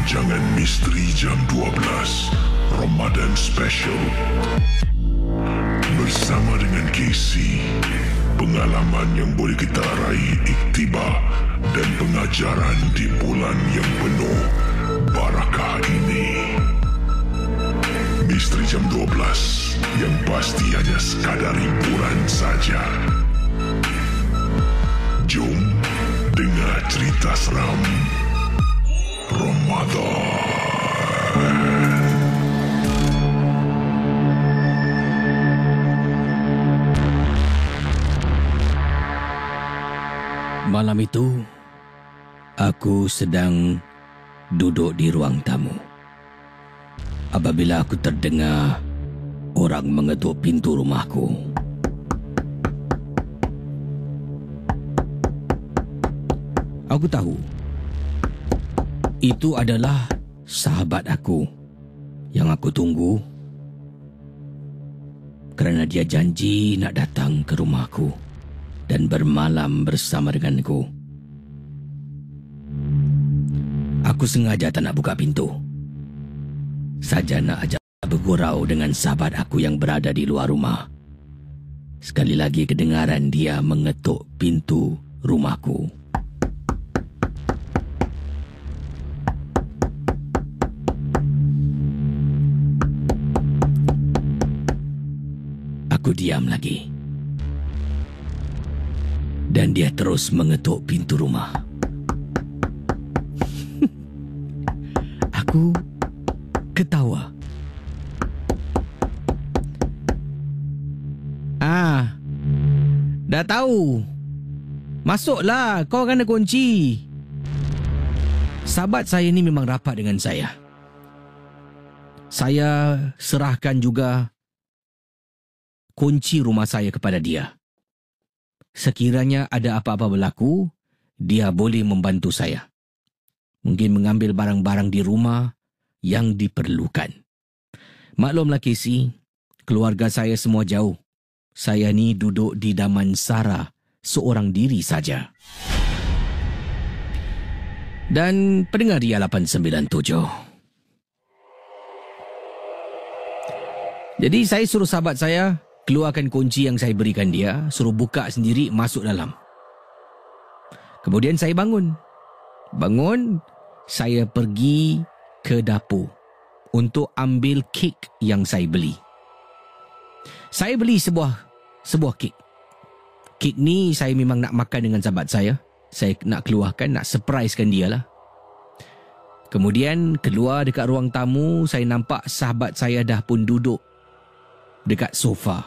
rancangan Misteri Jam 12 Ramadan Special bersama dengan Casey. Pengalaman yang boleh kita raih iktibar dan pengajaran di bulan yang penuh barakah ini. Misteri Jam 12 yang pasti hanya sekadar hiburan saja. Jom dengar cerita seram Ramadan. Malam itu, aku sedang duduk di ruang tamu apabila aku terdengar orang mengetuk pintu rumahku. Aku tahu itu adalah sahabat aku yang aku tunggu kerana dia janji nak datang ke rumahku dan bermalam bersama denganku. Aku sengaja tak nak buka pintu, saja nak ajak bergurau dengan sahabat aku yang berada di luar rumah. Sekali lagi kedengaran dia mengetuk pintu rumahku. Aku diam lagi. Dan dia terus mengetuk pintu rumah. Aku ketawa. Dah tahu. Masuklah, kau kena kunci. Sahabat saya ni memang rapat dengan saya. Saya serahkan juga kunci rumah saya kepada dia. Sekiranya ada apa-apa berlaku, dia boleh membantu saya. Mungkin mengambil barang-barang di rumah yang diperlukan. Maklumlah Casey, keluarga saya semua jauh. Saya ni duduk di Damansara seorang diri saja. Dan pendengar Ria 897. Jadi saya suruh sahabat saya keluarkan kunci yang saya berikan dia, suruh buka sendiri, masuk dalam. Kemudian saya bangun. Saya pergi ke dapur untuk ambil kek yang saya beli. Saya beli sebuah kek. Kek ni saya memang nak makan dengan sahabat saya. Saya nak keluarkan, nak surprisekan dia lah. Kemudian keluar dekat ruang tamu, saya nampak sahabat saya dah pun duduk dekat sofa.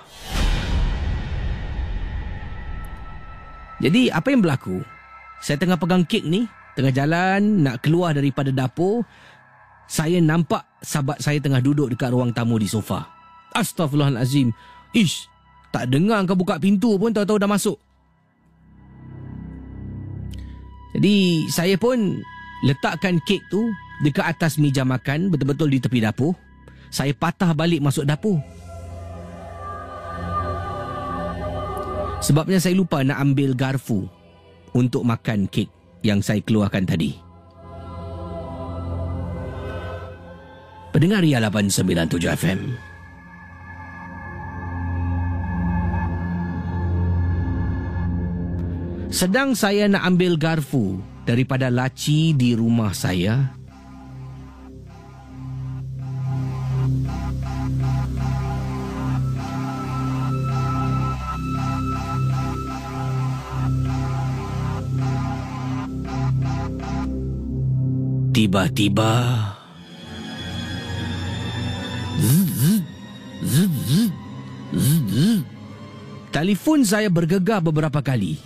Jadi apa yang berlaku? Saya tengah pegang kek ni, tengah jalan nak keluar daripada dapur, saya nampak sahabat saya tengah duduk dekat ruang tamu di sofa. Astaghfirullahalazim. Ish, tak dengar kau buka pintu pun tahu-tahu dah masuk. Jadi saya pun letakkan kek tu dekat atas meja makan, betul-betul di tepi dapur. Saya patah balik masuk dapur. Sebabnya saya lupa nak ambil garfu untuk makan kek yang saya keluarkan tadi. Pendengar Ria 897 FM. Sedang saya nak ambil garfu daripada laci di rumah saya, tiba-tiba telefon saya bergegar beberapa kali.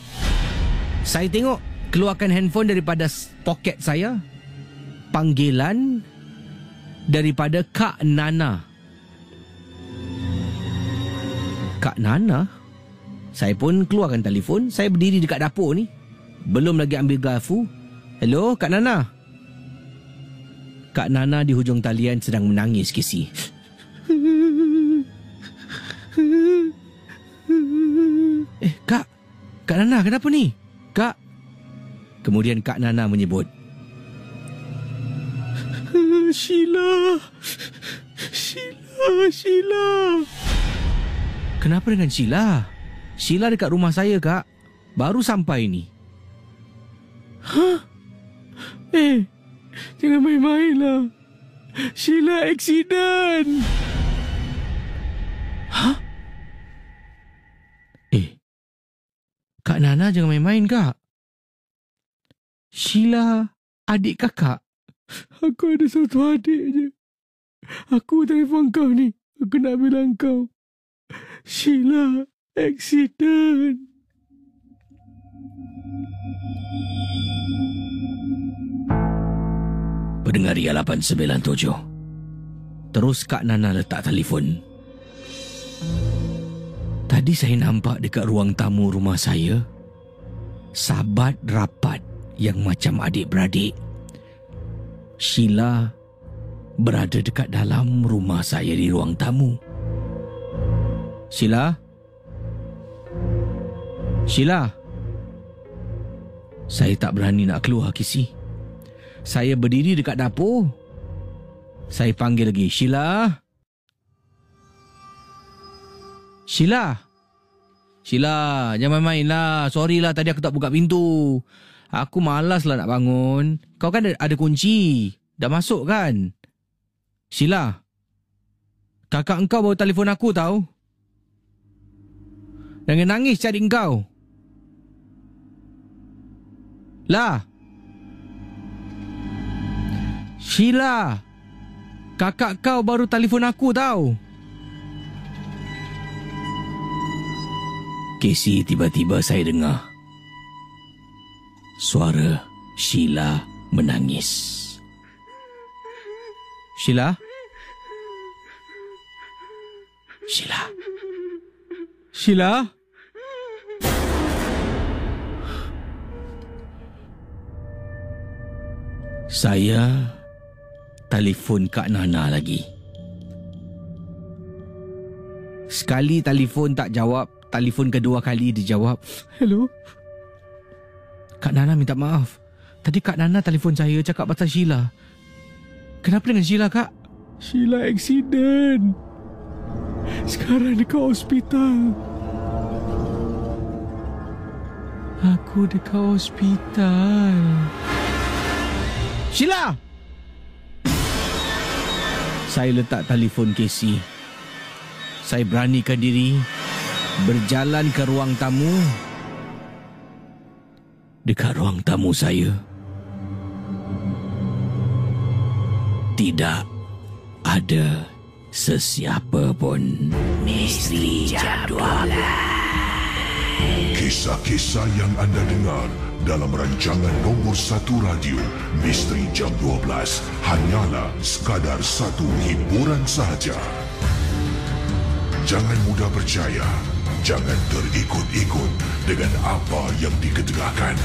Saya tengok, keluarkan handphone daripada poket saya. Panggilan daripada Kak Nana. Kak Nana? Saya pun keluarkan telefon. Saya berdiri dekat dapur ni, belum lagi ambil garfu. Hello, Kak Nana? Kak Nana di hujung talian sedang menangis, Casey. Kak Nana, kenapa ni? Kak. Kemudian Kak Nana menyebut, Sheila. Kenapa dengan Sheila? Sheila dekat rumah saya, Kak. Baru sampai ni. Jangan main-main lah. Sheila accident. Kak Nana jangan main-main, Kak. Sheila adik kakak. Aku ada satu adik je. Aku telefon kau ni. Aku nak bilang kau. Sheila accident. Pendengar Ria 897. Terus Kak Nana letak telefon. Tadi saya nampak dekat ruang tamu rumah saya, sahabat rapat yang macam adik-beradik. Sheila berada dekat dalam rumah saya di ruang tamu. Sheila? Saya tak berani nak keluar, Kisi. Saya berdiri dekat dapur. Saya panggil lagi. Sheila, jangan main-main lah. Sorry lah tadi aku tak buka pintu. Aku malas lah nak bangun. Kau kan ada kunci. Dah masuk kan? Sheila, kakak engkau baru telefon aku tau. Jangan nangis cari engkau. Lah. Sheila, kakak kau baru telefon aku tau. Casey, tiba-tiba saya dengar suara Sheila menangis. Sheila? Saya telefon Kak Nana lagi. Sekali telefon tak jawab. Telefon kedua kali dijawab. Hello? Kak Nana minta maaf. Tadi Kak Nana telefon saya cakap pasal Sheila. Kenapa dengan Sheila, Kak? Sheila accident. Sekarang dekat hospital. Aku dekat hospital. Sheila! Saya letak telefon Casey. Saya beranikan diri berjalan ke ruang tamu. Dekat ruang tamu saya tidak ada sesiapa pun. Misteri Jam 12. Kisah-kisah yang anda dengar dalam rancangan nombor 1 radio Misteri Jam 12 hanyalah sekadar satu hiburan sahaja. Jangan mudah percaya. Jangan terikut-ikut dengan apa yang diketengahkan.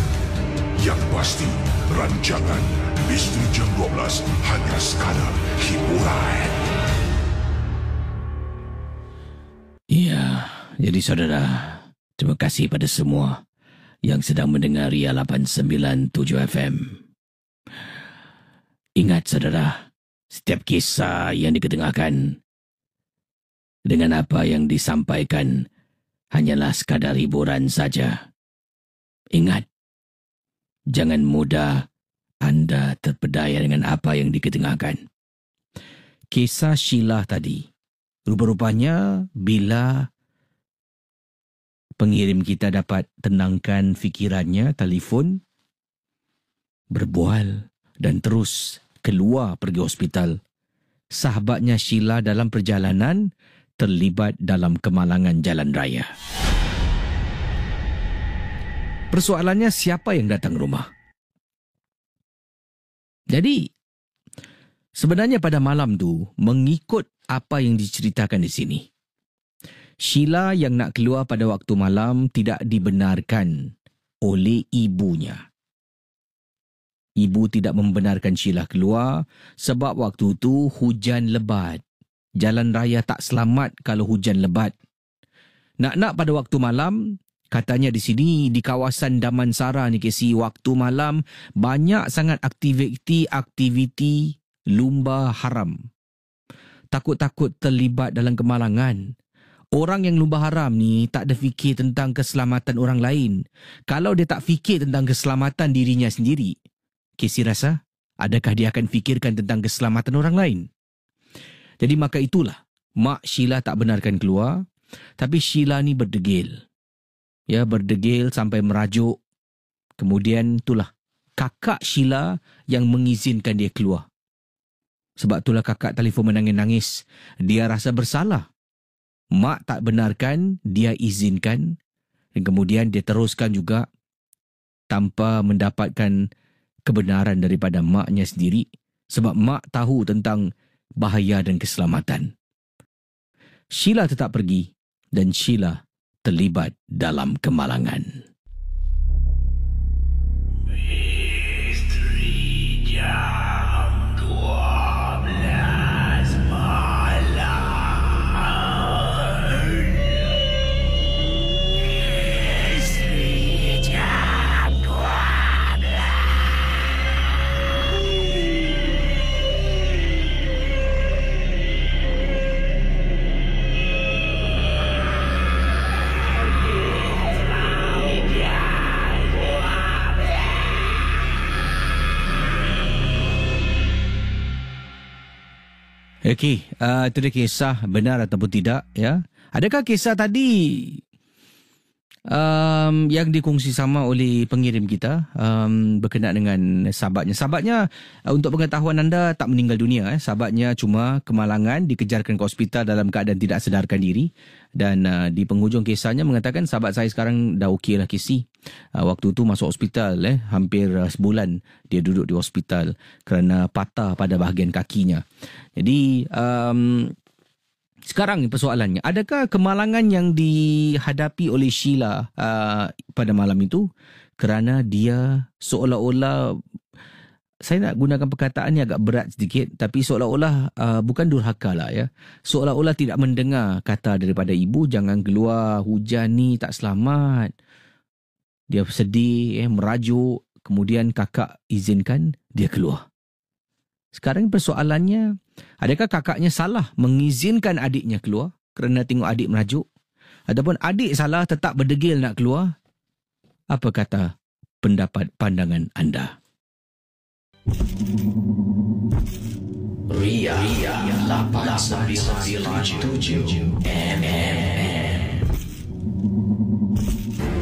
Yang pasti, rancangan Misteri Jam 12 hanya sekadar hiburan. Ya, jadi saudara, terima kasih pada semua yang sedang mendengar Ria 897 FM. Ingat saudara, setiap kisah yang diketengahkan dengan apa yang disampaikan hanyalah sekadar hiburan saja. Ingat, jangan mudah anda terpedaya dengan apa yang diketengahkan. Kisah Sheila tadi, rupa-rupanya bila pengirim kita dapat tenangkan fikirannya, telefon, berbual dan terus keluar pergi hospital. Sahabatnya Sheila dalam perjalanan terlibat dalam kemalangan jalan raya. Persoalannya siapa yang datang rumah? Jadi, sebenarnya pada malam tu, mengikut apa yang diceritakan di sini, Sheila yang nak keluar pada waktu malam tidak dibenarkan oleh ibunya. Ibu tidak membenarkan Sheila keluar sebab waktu tu hujan lebat. Jalan raya tak selamat kalau hujan lebat. Nak-nak pada waktu malam, katanya di sini, di kawasan Damansara ni Casey, waktu malam banyak sangat aktiviti lumba haram. Takut-takut terlibat dalam kemalangan. Orang yang lumba haram ni tak ada fikir tentang keselamatan orang lain. Kalau dia tak fikir tentang keselamatan dirinya sendiri, Casey rasa, adakah dia akan fikirkan tentang keselamatan orang lain? Jadi maka itulah, Mak Sheila tak benarkan keluar. Tapi Sheila ni berdegil. Ya, berdegil sampai merajuk. Kemudian itulah, kakak Sheila yang mengizinkan dia keluar. Sebab itulah kakak telefon menangis-nangis. Dia rasa bersalah. Mak tak benarkan, dia izinkan. Dan kemudian dia teruskan juga tanpa mendapatkan kebenaran daripada maknya sendiri. Sebab mak tahu tentang bahaya dan keselamatan. Sheila tetap pergi dan Sheila terlibat dalam kemalangan. Misteri Jam 12 malam. Misteri Jam 12. Okey, itu dia kisah benar ataupun tidak, ya. Adakah kisah tadi yang dikongsi sama oleh pengirim kita berkenaan dengan sahabatnya? Sahabatnya, untuk pengetahuan anda, tak meninggal dunia. Sahabatnya cuma kemalangan, dikejarkan ke hospital dalam keadaan tidak sedarkan diri. Dan di penghujung kisahnya mengatakan sahabat saya sekarang dah okey lah, Casey. Waktu tu masuk hospital, hampir sebulan dia duduk di hospital kerana patah pada bahagian kakinya. Jadi sekarang persoalannya, adakah kemalangan yang dihadapi oleh Sheila pada malam itu kerana dia seolah-olah, saya nak gunakan perkataan yang agak berat sedikit, tapi seolah-olah bukan durhaka lah, ya. Seolah-olah tidak mendengar kata daripada ibu, jangan keluar, hujan ni tak selamat. Dia sedih, merajuk, kemudian kakak izinkan dia keluar. Sekarang persoalannya, adakah kakaknya salah mengizinkan adiknya keluar kerana tengok adik merajuk? Ataupun adik salah tetap berdegil nak keluar? Apa kata pendapat pandangan anda? Ria 897 MM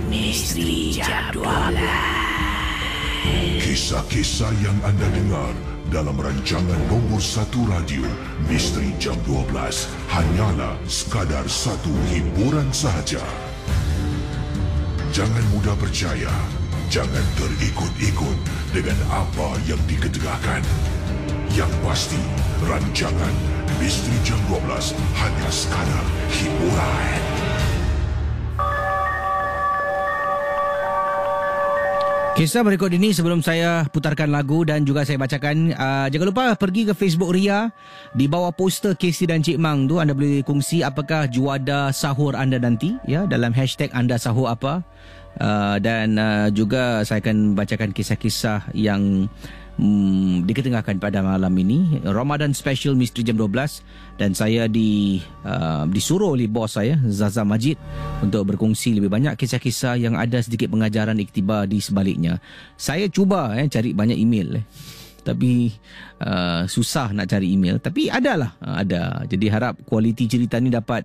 Misteri Jam 12. Kisah-kisah yang anda dengar dalam rancangan nombor 1 radio Misteri Jam 12 hanyalah sekadar satu hiburan sahaja. Jangan mudah percaya, jangan terikut-ikut dengan apa yang diketegakkan. Yang pasti, rancangan Misteri Jam 12 hanya sekadar hiburan. Kisah berikut ini sebelum saya putarkan lagu dan juga saya bacakan, jangan lupa pergi ke Facebook Ria. Di bawah poster Casey dan Cik Mang tu anda boleh kongsi apakah juada sahur anda nanti, ya, dalam hashtag anda sahur apa. Dan juga saya akan bacakan kisah-kisah yang diketengahkan pada malam ini, Ramadan Special Misteri Jam 12. Dan saya disuruh oleh bos saya, Zaza Majid, untuk berkongsi lebih banyak kisah-kisah yang ada sedikit pengajaran iktibar di sebaliknya. Saya cuba cari banyak email, tapi susah nak cari email. Tapi ada. Jadi harap kualiti cerita ni dapat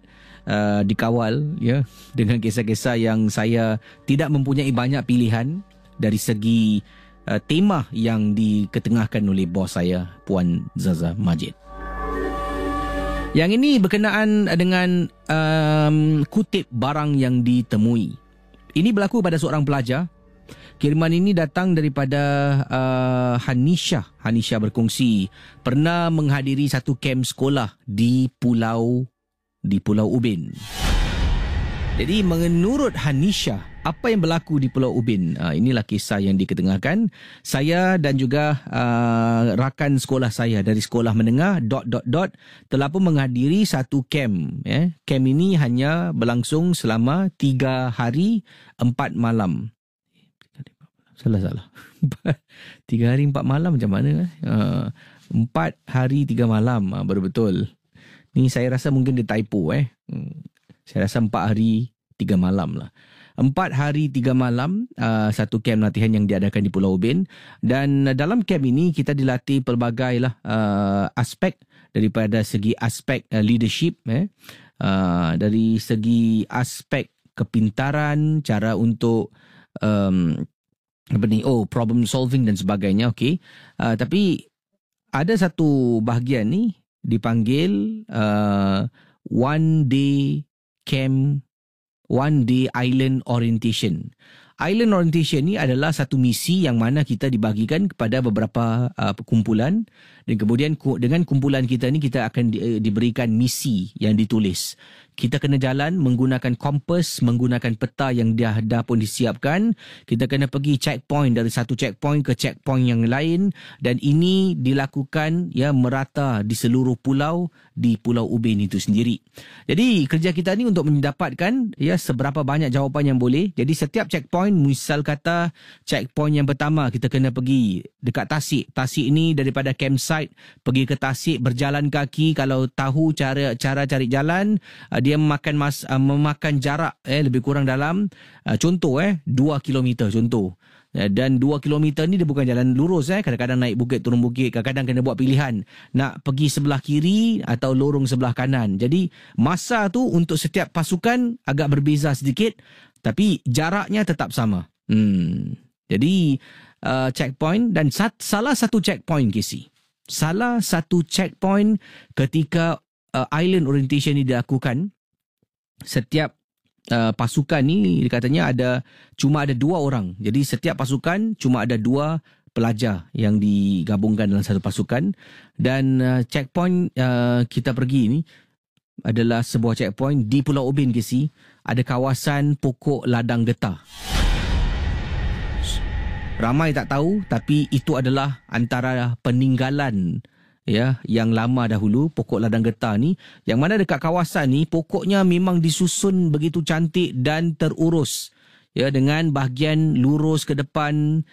dikawal, ya, dengan kisah-kisah yang saya tidak mempunyai banyak pilihan dari segi tema yang diketengahkan oleh bos saya, Puan Zaza Majid. Yang ini berkenaan dengan kutip barang yang ditemui. Ini berlaku pada seorang pelajar. Kiriman ini datang daripada Hanisha. Hanisha berkongsi pernah menghadiri satu kem sekolah di Pulau Ubin. Jadi menurut Hanisha, apa yang berlaku di Pulau Ubin? Inilah kisah yang diketengahkan. Saya dan juga rakan sekolah saya dari sekolah menengah ... telah pun menghadiri satu kem. Kem ini hanya berlangsung selama 3 hari 4 malam. Salah. 3 hari 4 malam macam mana? 4 hari 3 malam. Baru betul. Ni saya rasa mungkin dia typo. Saya rasa 4 hari 3 malam lah. 4 hari 3 malam, satu camp latihan yang diadakan di Pulau Ubin. Dan dalam camp ini kita dilatih pelbagai lah aspek, daripada segi aspek leadership, dari segi aspek kepintaran, cara untuk problem solving dan sebagainya. Okay. Tapi ada satu bahagian ni dipanggil one day camp, one day island orientation. Island orientation ni adalah satu misi yang mana kita dibagikan kepada beberapa kumpulan, dan kemudian dengan kumpulan kita ni kita akan diberikan misi yang ditulis. Kita kena jalan menggunakan kompas, menggunakan peta yang dah pun disiapkan. Kita kena pergi checkpoint, dari satu checkpoint ke checkpoint yang lain, dan ini dilakukan merata di seluruh pulau di Pulau Ubin itu sendiri. Jadi kerja kita ni untuk mendapatkan seberapa banyak jawapan yang boleh. Jadi setiap checkpoint, misal kata checkpoint yang pertama kita kena pergi dekat Tasik. Tasik ni daripada campsite pergi ke Tasik berjalan kaki. Kalau tahu cara cari jalan, dia memakan jarak lebih kurang dalam contoh 2 km contoh. Dan 2 km ni dia bukan jalan lurus. Kadang-kadang naik bukit, turun bukit. Kadang-kadang kena buat pilihan, nak pergi sebelah kiri atau lorong sebelah kanan. Jadi masa tu untuk setiap pasukan agak berbeza sedikit, tapi jaraknya tetap sama. Jadi checkpoint, dan salah satu checkpoint, Casey, salah satu checkpoint ketika island orientation ni dilakukan, setiap pasukan ni katanya cuma ada 2 orang. Jadi setiap pasukan cuma ada 2 pelajar yang digabungkan dalam satu pasukan. Dan checkpoint kita pergi ni adalah sebuah checkpoint di Pulau Ubin, Casey. Ada kawasan pokok ladang getah. Ramai tak tahu, tapi itu adalah antara peninggalan yang lama dahulu, pokok ladang getah ni, yang mana dekat kawasan ni pokoknya memang disusun begitu cantik dan terurus, dengan bahagian lurus ke depan,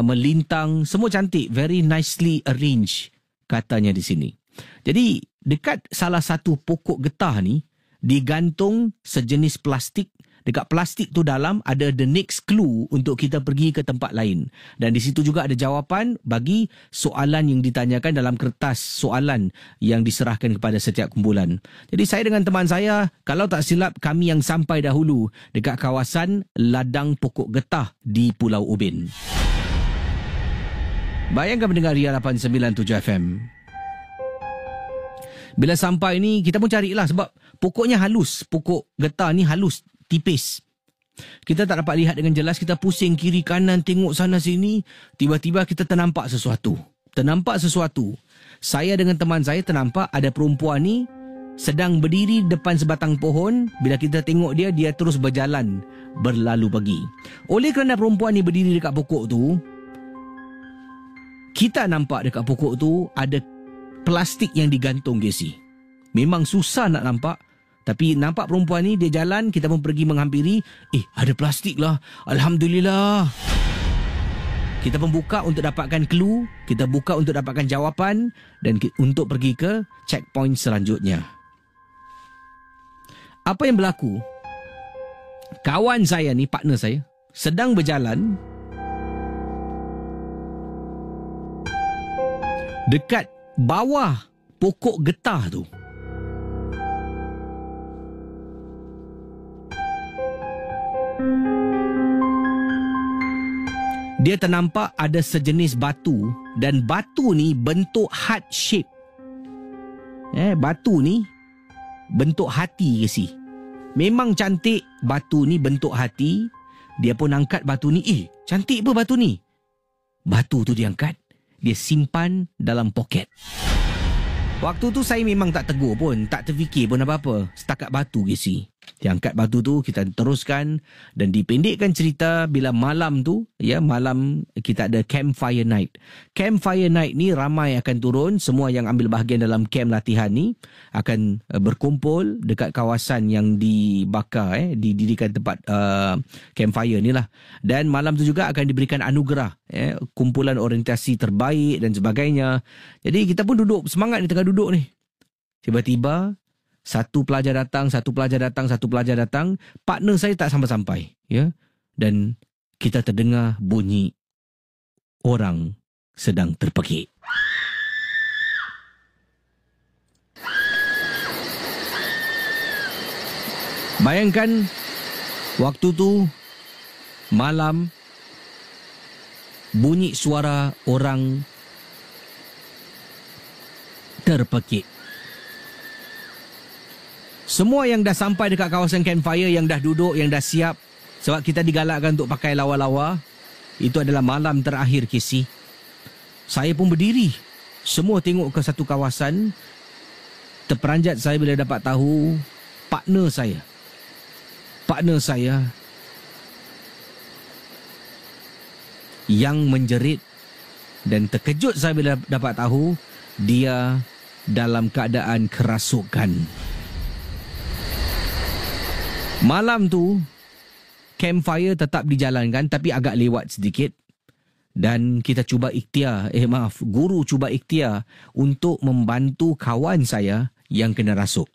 melintang, semua cantik, very nicely arranged katanya di sini. Jadi dekat salah satu pokok getah ni digantung sejenis plastik. Dekat plastik tu dalam ada the next clue untuk kita pergi ke tempat lain. Dan di situ juga ada jawapan bagi soalan yang ditanyakan dalam kertas soalan yang diserahkan kepada setiap kumpulan. Jadi saya dengan teman saya, kalau tak silap kami yang sampai dahulu dekat kawasan ladang pokok getah di Pulau Ubin. Bayangkan mendengar Ria 897 FM. Bila sampai ni kita pun carilah, sebab pokoknya halus. Pokok getah ni halus, tipis. Kita tak dapat lihat dengan jelas. Kita pusing kiri kanan, tengok sana sini. Tiba-tiba kita ternampak sesuatu. Saya dengan teman saya ternampak ada perempuan ni sedang berdiri depan sebatang pohon. Bila kita tengok dia terus berjalan, berlalu pergi. Oleh kerana perempuan ni berdiri dekat pokok tu, kita nampak dekat pokok tu ada plastik yang digantung, Casey. Memang susah nak nampak. Tapi nampak perempuan ni, dia jalan, kita pun pergi menghampiri. Ada plastik lah. Alhamdulillah. Kita pun buka untuk dapatkan clue. Kita buka untuk dapatkan jawapan. Dan untuk pergi ke checkpoint selanjutnya. Apa yang berlaku? Kawan saya ni, partner saya, sedang berjalan dekat bawah pokok getah tu. Dia ternampak ada sejenis batu, dan batu ni bentuk heart shape. Batu ni bentuk hati, Casey. Memang cantik batu ni, bentuk hati. Dia pun angkat batu ni. Cantik apa batu ni? Batu tu dia angkat, dia simpan dalam poket. Waktu tu saya memang tak tegur pun, tak terfikir pun apa-apa. Setakat batu, Casey. Dia angkat batu tu, kita teruskan dan dipendekkan cerita bila malam tu, malam kita ada campfire night. Campfire night ni ramai akan turun, semua yang ambil bahagian dalam camp latihan ni akan berkumpul dekat kawasan yang dibakar, didirikan tempat campfire ni lah. Dan malam tu juga akan diberikan anugerah, kumpulan orientasi terbaik dan sebagainya. Jadi kita pun duduk, semangat ni tengah duduk ni. Tiba-tiba satu pelajar datang, partner saya tak sampai-sampai, dan kita terdengar bunyi orang sedang terpekik. Bayangkan waktu tu malam, bunyi suara orang terpekik. Semua yang dah sampai dekat kawasan campfire, yang dah duduk, yang dah siap, sebab kita digalakkan untuk pakai lawa-lawa. Itu adalah malam terakhir Casey. Saya pun berdiri. Semua tengok ke satu kawasan. Terperanjat saya bila dapat tahu partner saya yang menjerit, dan terkejut saya bila dapat tahu dia dalam keadaan kerasukan. Malam tu, campfire tetap dijalankan tapi agak lewat sedikit. Dan kita cuba guru cuba ikhtiar untuk membantu kawan saya yang kena rasuk.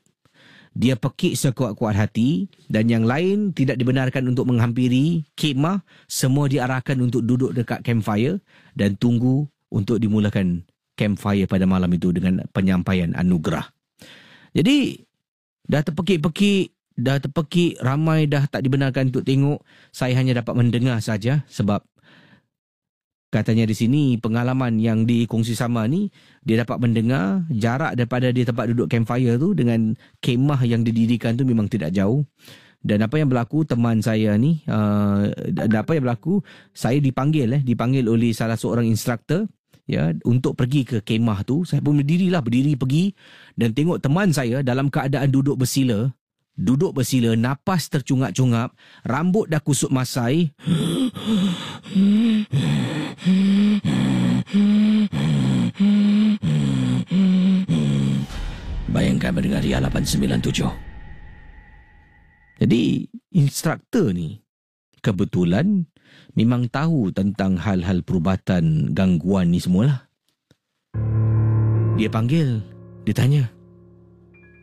Dia pekik sekuat-kuat hati dan yang lain tidak dibenarkan untuk menghampiri kemah. Semua diarahkan untuk duduk dekat campfire dan tunggu untuk dimulakan campfire pada malam itu dengan penyampaian anugerah. Jadi, dah terpekik, ramai dah tak dibenarkan untuk tengok. Saya hanya dapat mendengar saja sebab katanya di sini pengalaman yang dikongsi sama ni, dia dapat mendengar jarak daripada dia tempat duduk campfire tu dengan kemah yang didirikan tu memang tidak jauh. Dan apa yang berlaku, teman saya ni, saya dipanggil oleh salah seorang instruktor untuk pergi ke kemah tu. Saya pun berdiri pergi dan tengok teman saya dalam keadaan duduk bersila, napas tercungap-cungap, rambut dah kusut masai. Bayangkan mendengar Ria 897. Jadi, instruktor ni kebetulan memang tahu tentang hal-hal perubatan gangguan ni semualah. Dia panggil, dia tanya,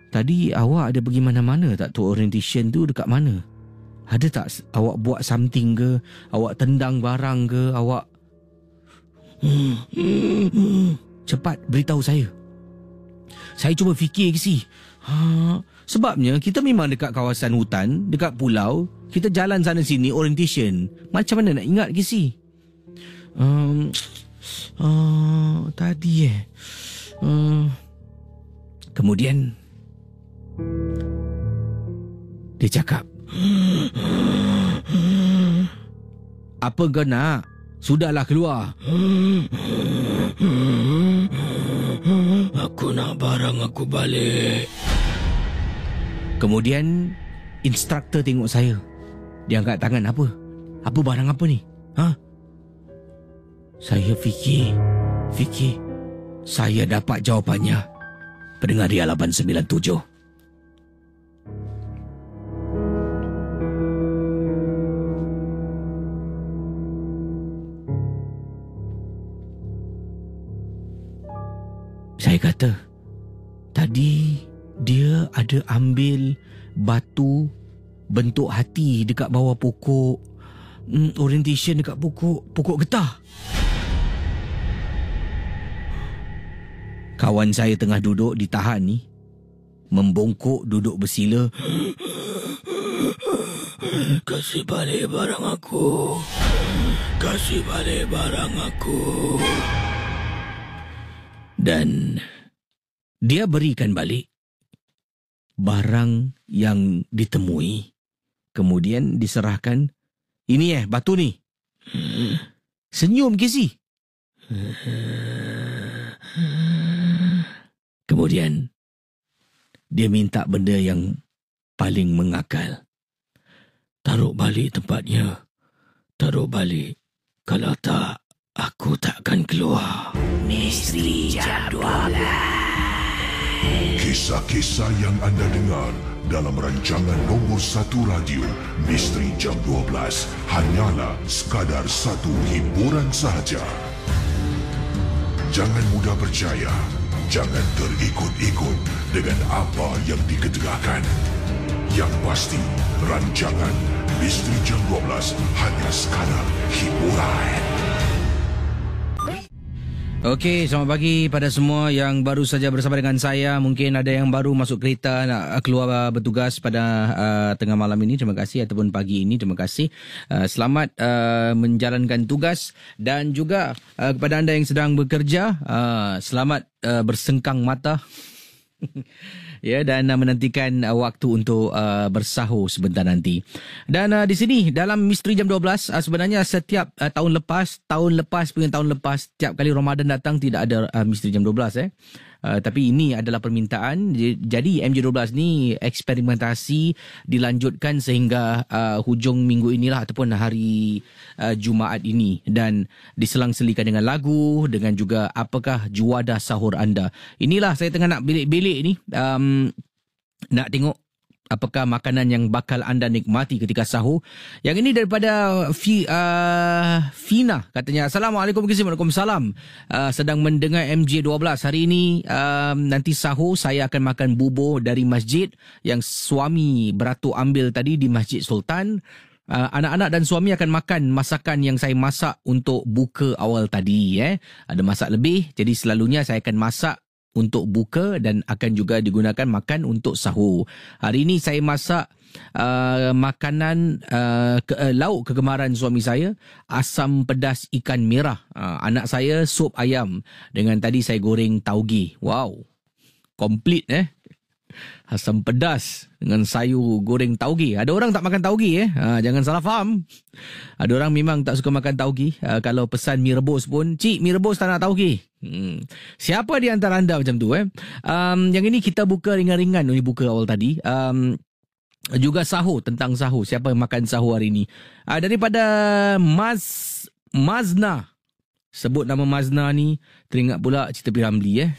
"Tadi awak ada pergi mana-mana tak tu orientation tu dekat mana? Ada tak awak buat something ke? Awak tendang barang ke? Awak..." "Cepat beritahu saya." Saya cuba fikir ke si. Sebabnya kita memang dekat kawasan hutan, dekat pulau. Kita jalan sana sini orientation. Macam mana nak ingat ke si? Tadi Kemudian dia cakap, "Apa kau nak? Sudahlah keluar." "Aku nak barang aku balik." Kemudian instruktor tengok saya. Dia angkat tangan. Apa barang apa ni? Saya fikir. Saya dapat jawapannya. Pendengar Ria 897. Saya kata, tadi dia ada ambil batu bentuk hati dekat bawah pokok, orientation dekat pokok getah. Kawan saya tengah duduk ditahan ni, membongkok duduk bersila. "Kasih balik barang aku. Kasih balik barang aku." Dan dia berikan balik barang yang ditemui. Kemudian diserahkan. "Ini batu ni." Senyum Casey. Kemudian dia minta benda yang paling mengakal. Taruh balik tempatnya. Taruh balik. Kalau tak, aku takkan keluar. Misteri Jam 12. Kisah-kisah yang anda dengar dalam rancangan nombor 1 radio Misteri Jam 12 hanyalah sekadar satu hiburan sahaja. Jangan mudah percaya. Jangan terikut-ikut dengan apa yang diketegakkan. Yang pasti, rancangan Misteri Jam 12 hanya sekadar hiburan. Okey, selamat pagi pada semua yang baru saja bersama dengan saya. Mungkin ada yang baru masuk kereta nak keluar bertugas pada tengah malam ini. Terima kasih. Ataupun pagi ini. Terima kasih. Selamat menjalankan tugas. Dan juga kepada anda yang sedang bekerja, selamat bersengkang mata. Ya, dan menantikan waktu untuk bersahur sebentar nanti. Dan di sini dalam Misteri Jam 12, sebenarnya setiap tahun lepas setiap kali Ramadan datang tidak ada Misteri Jam 12 tapi ini adalah permintaan. Jadi MJ12 ni eksperimentasi dilanjutkan sehingga hujung minggu inilah ataupun hari Jumaat ini, dan diselang-selikan dengan lagu, dengan juga apakah juadah sahur anda. Inilah saya tengah nak bilik-bilik ni, nak tengok apakah makanan yang bakal anda nikmati ketika sahur. Yang ini daripada Fina, katanya, Assalamualaikum, Waalaikumsalam. Sedang mendengar MJ12 hari ini. Nanti sahur saya akan makan bubur dari masjid yang suami beratur ambil tadi di Masjid Sultan. Anak-anak dan suami akan makan masakan yang saya masak untuk buka awal tadi. Ada masak lebih, jadi selalunya saya akan masak untuk buka dan akan juga digunakan makan untuk sahur. Hari ini saya masak makanan lauk kegemaran suami saya, asam pedas ikan merah. Anak saya sup ayam, dengan tadi saya goreng tauge. Wow, komplit asam pedas dengan sayur goreng tauge. Ada orang tak makan tauge jangan salah faham. Ada orang memang tak suka makan tauge. Kalau pesan mi rebus pun, cik, mi rebus tak nak tauge. Siapa di antara anda macam tu Yang ini kita buka ringan-ringan. Ini buka awal tadi. Juga sahur, tentang sahur. Siapa yang makan sahur hari ini? Daripada Mazna. Sebut nama Mazna ni, teringat pula cerita P. Ramlee.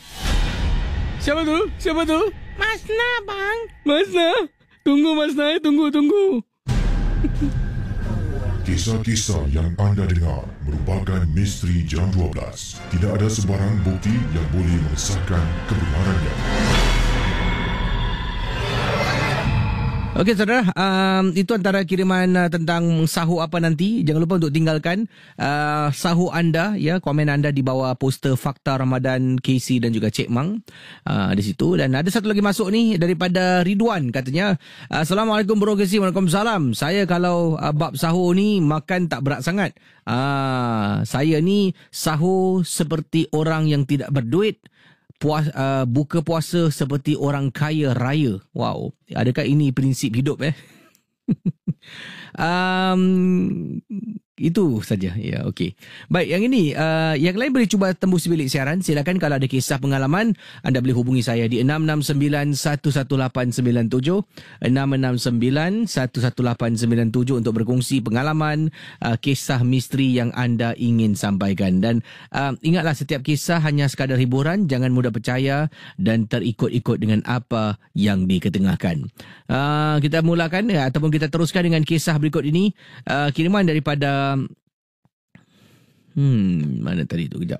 Siapa tu? Mazna, bang. Mazna. Tunggu, Mazna. Tunggu. Kisah-kisah yang anda dengar merupakan Misteri Jam 12. Tidak ada sebarang bukti yang boleh mengesahkan kebenarannya. Okey saudara, itu antara kiriman tentang sahur apa nanti. Jangan lupa untuk tinggalkan sahur anda, komen anda di bawah poster Fakta Ramadan KC dan juga Cik Mang di situ. Dan ada satu lagi masuk ni daripada Ridwan, katanya, Assalamualaikum Bro KC. Waalaikumsalam. Saya kalau bab sahur ni makan tak berat sangat. Saya ni sahur seperti orang yang tidak berduit. Buka puasa seperti orang kaya raya. Wow, adakah ini prinsip hidup Itu saja. Ya, okey. Baik, yang ini yang lain boleh cuba tembus bilik siaran. Silakan kalau ada kisah pengalaman, anda boleh hubungi saya di 669-11897, 669-11897 untuk berkongsi pengalaman, kisah misteri yang anda ingin sampaikan. Dan ingatlah, setiap kisah hanya sekadar hiburan. Jangan mudah percaya dan terikut-ikut dengan apa yang diketengahkan. Kita mulakan ataupun kita teruskan dengan kisah berikut ini. Kiriman daripada mana tadi tu, kejap.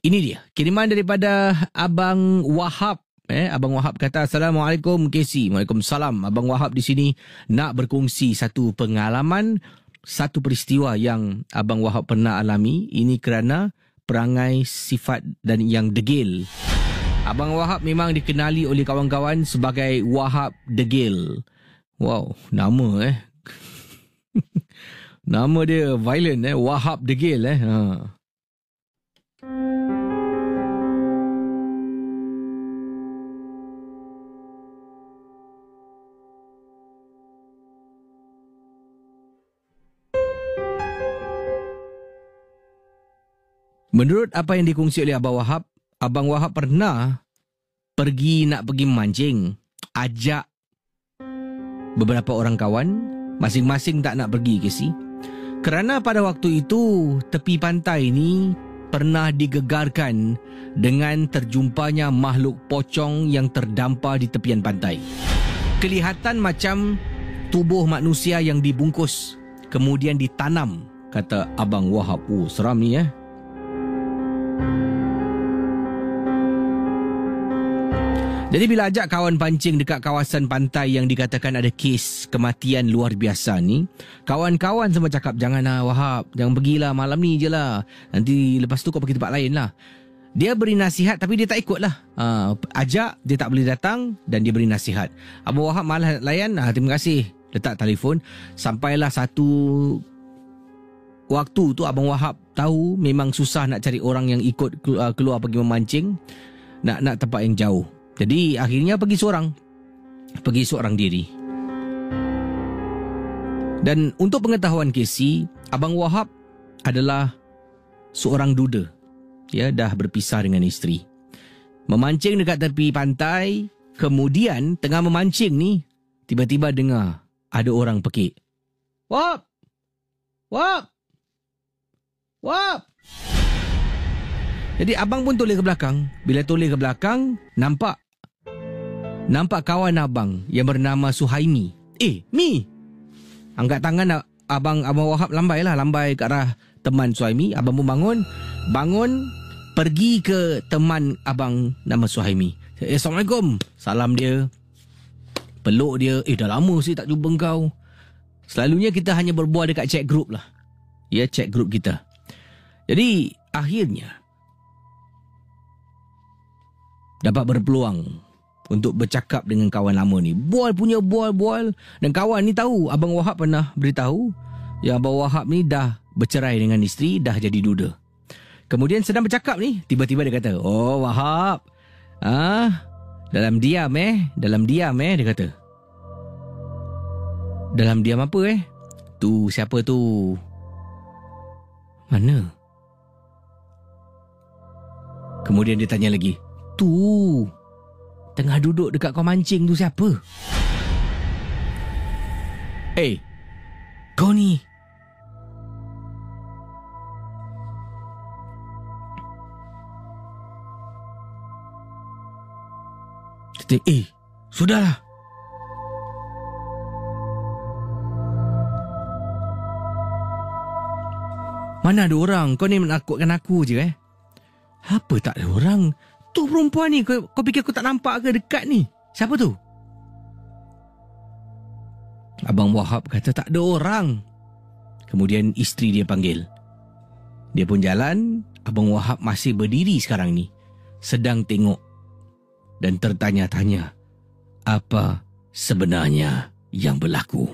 Ini dia, kiriman daripada Abang Wahab. Abang Wahab kata, Assalamualaikum KC. Waalaikumsalam. Abang Wahab di sini nak berkongsi satu pengalaman, satu peristiwa yang Abang Wahab pernah alami. Ini kerana perangai, sifat dan yang degil. Abang Wahab memang dikenali oleh kawan-kawan sebagai Wahab Degil. Wow, nama nama dia violent Wahab Degil Menurut apa yang dikongsi oleh Abang Wahab pernah nak pergi mancing. Ajak beberapa orang kawan. Masing-masing tak nak pergi, Casey. Kerana pada waktu itu tepi pantai ni pernah digegarkan dengan terjumpanya makhluk pocong yang terdampar di tepian pantai. Kelihatan macam tubuh manusia yang dibungkus kemudian ditanam, kata Abang Wahab. Oh, seram ni Jadi bila ajak kawan pancing dekat kawasan pantai yang dikatakan ada kes kematian luar biasa ni, kawan-kawan semua cakap, janganlah Wahab, jangan pergilah, malam ni je lah. Nanti lepas tu kau pergi tempat lain lah. Dia beri nasihat tapi dia tak ikut lah. Ajak, dia tak boleh datang dan dia beri nasihat. Abang Wahab malas layan, terima kasih. Letak telefon. Sampailah satu waktu tu Abang Wahab tahu memang susah nak cari orang yang ikut keluar pergi memancing. Nak tempat yang jauh. Jadi akhirnya pergi seorang diri. Dan untuk pengetahuan Casey, Abang Wahab adalah seorang duda. Dia dah berpisah dengan isteri. Memancing dekat tepi pantai, kemudian tengah memancing ni, tiba-tiba dengar ada orang pekik. Wahab! Wahab! Wahab! Jadi abang pun toleh ke belakang. Bila toleh ke belakang, nampak kawan abang yang bernama Suhaimi. Mi! Angkat tangan abang Wahab, lambai ke arah teman Suhaimi. Abang pun bangun, pergi ke teman abang nama Suhaimi. Assalamualaikum. Salam dia. Peluk dia. Dah lama saya tak jumpa kau. Selalunya kita hanya berbual dekat chat group lah. Ya, chat group kita. Jadi akhirnya dapat berpeluang untuk bercakap dengan kawan lama ni. Bual. Dan kawan ni tahu, Abang Wahab pernah beritahu yang Abang Wahab ni dah bercerai dengan isteri, dah jadi duda. Kemudian sedang bercakap ni, tiba-tiba dia kata, oh Wahab, dalam diam dia kata. Dalam diam apa Tu siapa tu? Mana? Kemudian dia tanya lagi, tu tengah duduk dekat kau mancing tu siapa? Kau ni kata, sudahlah. Mana ada orang? Kau ni menakutkan aku je Apa tak ada orang? Tu perempuan ni, kau fikir aku tak nampak ke dekat ni? Siapa tu? Abang Wahab kata tak ada orang. Kemudian isteri dia panggil. Dia pun jalan. Abang Wahab masih berdiri sekarang ni, sedang tengok dan tertanya-tanya apa sebenarnya yang berlaku.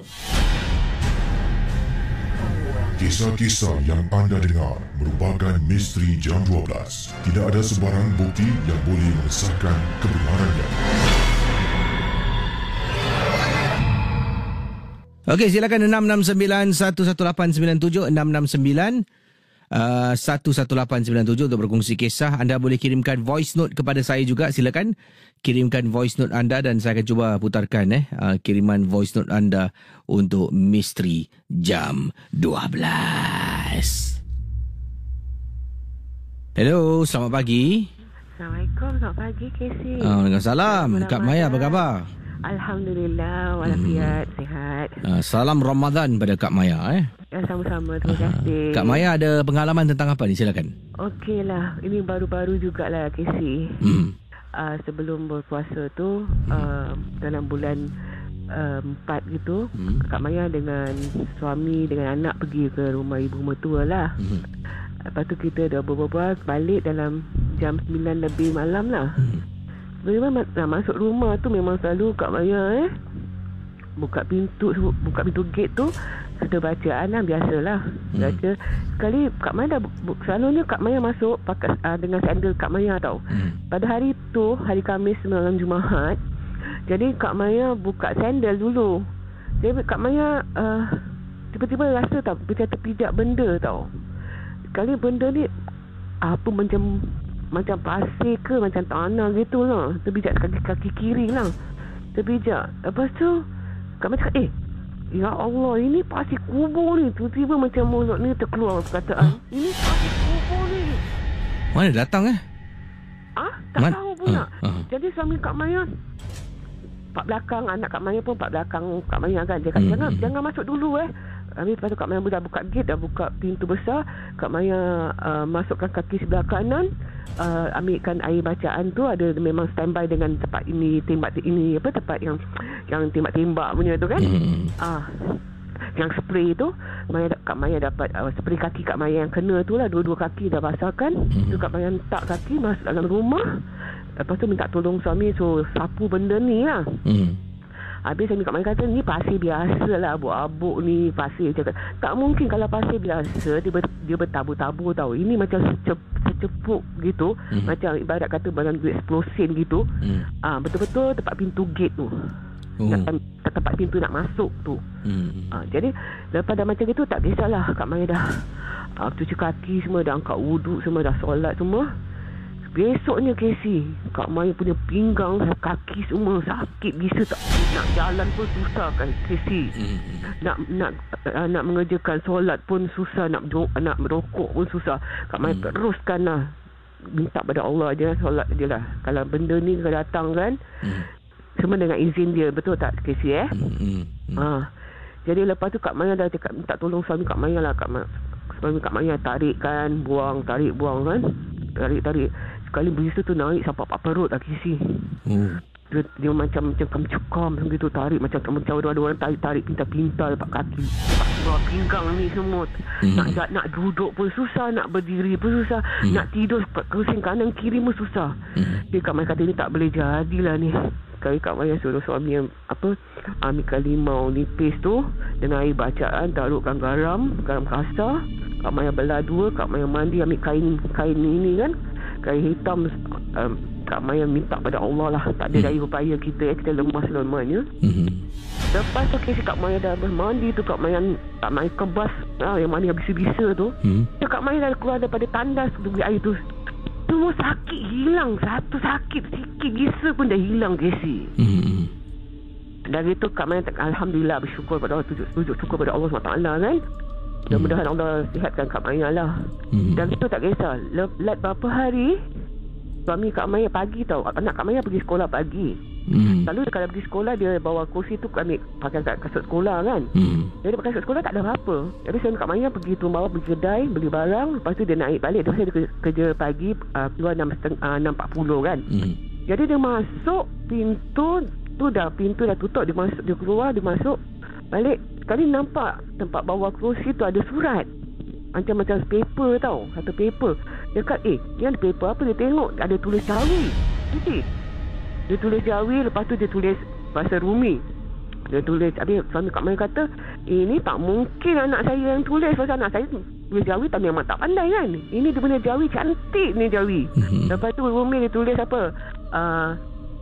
Kisah-kisah yang anda dengar merupakan misteri Jam 12. Tidak ada sebarang bukti yang boleh mengesahkan kebenarannya. Okey, silakan 669-11897, 669-11897 untuk berkongsi kisah. Anda boleh kirimkan voice note kepada saya juga. Silakan kirimkan voice note anda dan saya akan cuba putarkan kiriman voice note anda untuk misteri Jam 12. Hello, selamat pagi. Assalamualaikum, selamat pagi Casey. Waalaikumsalam. Kak Maya, apa khabar? Alhamdulillah, walafiat, sihat. Salam Ramadan pada Kak Maya. Sama-sama, terima kasih. Kak Maya ada pengalaman tentang apa ni? Silakan. Okeylah, ini baru-baru jugalah Casey. Sebelum berpuasa tu, dalam bulan 4 gitu, Kak Maya dengan suami dengan anak pergi ke rumah ibu mertua lah. Lepas tu kita dah berbual balik dalam jam 9 lebih malam lah. Memang nak masuk rumah tu memang selalu Kak Maya buka pintu gate tu sudah bacaan lah, biasalah. Baca sekali Kak Maya dah selalunya Kak Maya masuk pakai dengan sandal Kak Maya tau. Pada hari tu, hari Khamis malam Jumaat, jadi Kak Maya buka sandal dulu. Jadi Kak Maya tiba-tiba rasa tak macam terpijak benda tau. Sekali benda ni apa macam pasir ke macam tanah gitu lah. Terpijak kaki kiri lah. Terpijak. Lepas tu Kak Maya cakap, ya Allah, ini pasir kubur ni. Tiba-tiba macam mulut ni terkeluar perkataan. Ini pasir kubur ni. Mana datang Tak tahu pula. Jadi suami Kak Maya pak belakang, anak Kak Maya pun pak belakang Kak Maya kan. Dia kata, jangan masuk dulu Lepas tu Kak Maya dah buka gate, dah buka pintu besar. Kak Maya masukkan kaki sebelah kanan, ambilkan air bacaan tu. Ada memang standby dengan tempat ini, tembak ini, tempat yang tembak-tembak punya tu kan. Yang spray tu, Kak Maya dapat spray kaki Kak Maya yang kena tu lah. Dua-dua kaki dah basahkan. Tu Kak Maya letak kaki masuk dalam rumah. Lepas tu minta tolong suami, so sapu benda ni lah. Habis suami Kak Maya kata, ni pasir biasa lah, abuk-abuk ni pasir. Cakap, tak mungkin kalau pasir biasa dia bertabur-tabur tau. Ini macam secepuk gitu. Macam ibarat kata barang duit 10 sen gitu. Betul-betul tempat pintu gate tu. Tempat pintu nak masuk tu. Jadi lepas dah macam itu, tak kisahlah. Kak Maya dah cuci kaki semua, dah angkat wuduk semua, dah solat semua. Besoknya Casey, Kak Maya punya pinggang, kaki semua sakit bisa tak. Nak jalan pun susah kan Casey. Nak mengerjakan solat pun susah, nak merokok pun susah. Kak Maya teruskan lah, minta pada Allah je, solat je lah. Kalau benda ni datang kan, semua dengan izin dia, betul tak Casey Jadi lepas tu Kak Maya dah cakap minta tolong suami Kak Maya lah. Suami Kak Maya tarik kan, buang, tarik buang kan, tarik. Sekali berisa tu naik sampai perut lah Casey. Dia macam cekam gitu, tarik macam ada orang tarik pintar-pintar lepas kaki, lepas bawah pinggang ni semua. Nak duduk pun susah, nak berdiri pun susah, nak tidur pusing kanan kiri pun susah. Dia Kak Maya kata, ni tak boleh jadilah ni. Sekali Kak Maya suruh suami ambilkan limau nipis tu dengan air bacaan, taruhkan garam kasar. Kak Maya belah dua, Kak Maya mandi, ambil kain ini kan, kain hitam. Kak Maya minta pada Allah lah. Tak ada daya upaya kita lemah-lemahnya. Lepas tu Kak Maya dah mandi tu, Kak Maya kebas yang mandi habis-bisa tu. Kak Maya dah keluar daripada tandas tu, air tu semua sakit hilang. Satu sakit sikit gisa pun dah hilang Casey. Dari tu Kak Maya alhamdulillah bersyukur pada Allah, sujud syukur pada Allah SWT kan. Mudah-mudahan Allah sihatkan Kak Maya lah. Dan itu tak kisah. Let berapa hari, suami Kak Maya pagi tau, anak Kak Maya pergi sekolah pagi. Lalu kalau pergi sekolah, dia bawa kursi tu ambil pakai kasut sekolah kan. Jadi pakai kasut sekolah tak ada apa-apa. Jadi suami Kak Maya pergi tu bawah, pergi kedai beli barang. Lepas tu dia naik balik. Dia kerja pagi, keluar 6.40 kan. Jadi dia masuk pintu dah tutup. Dia keluar, dia masuk balik. Sekali nampak tempat bawah kerusi tu ada surat, macam paper tau, satu paper. Dia kata, ni ada paper apa? Dia tengok ada tulis Jawi. Dia tulis Jawi, lepas tu dia tulis bahasa Rumi. Dia tulis, habis suami Kak Maya kata, ini tak mungkin anak saya yang tulis. Pasal anak saya tulis Jawi tak, memang tak pandai kan. Ini dia punya Jawi cantik ni Jawi. Lepas tu Rumi dia tulis apa?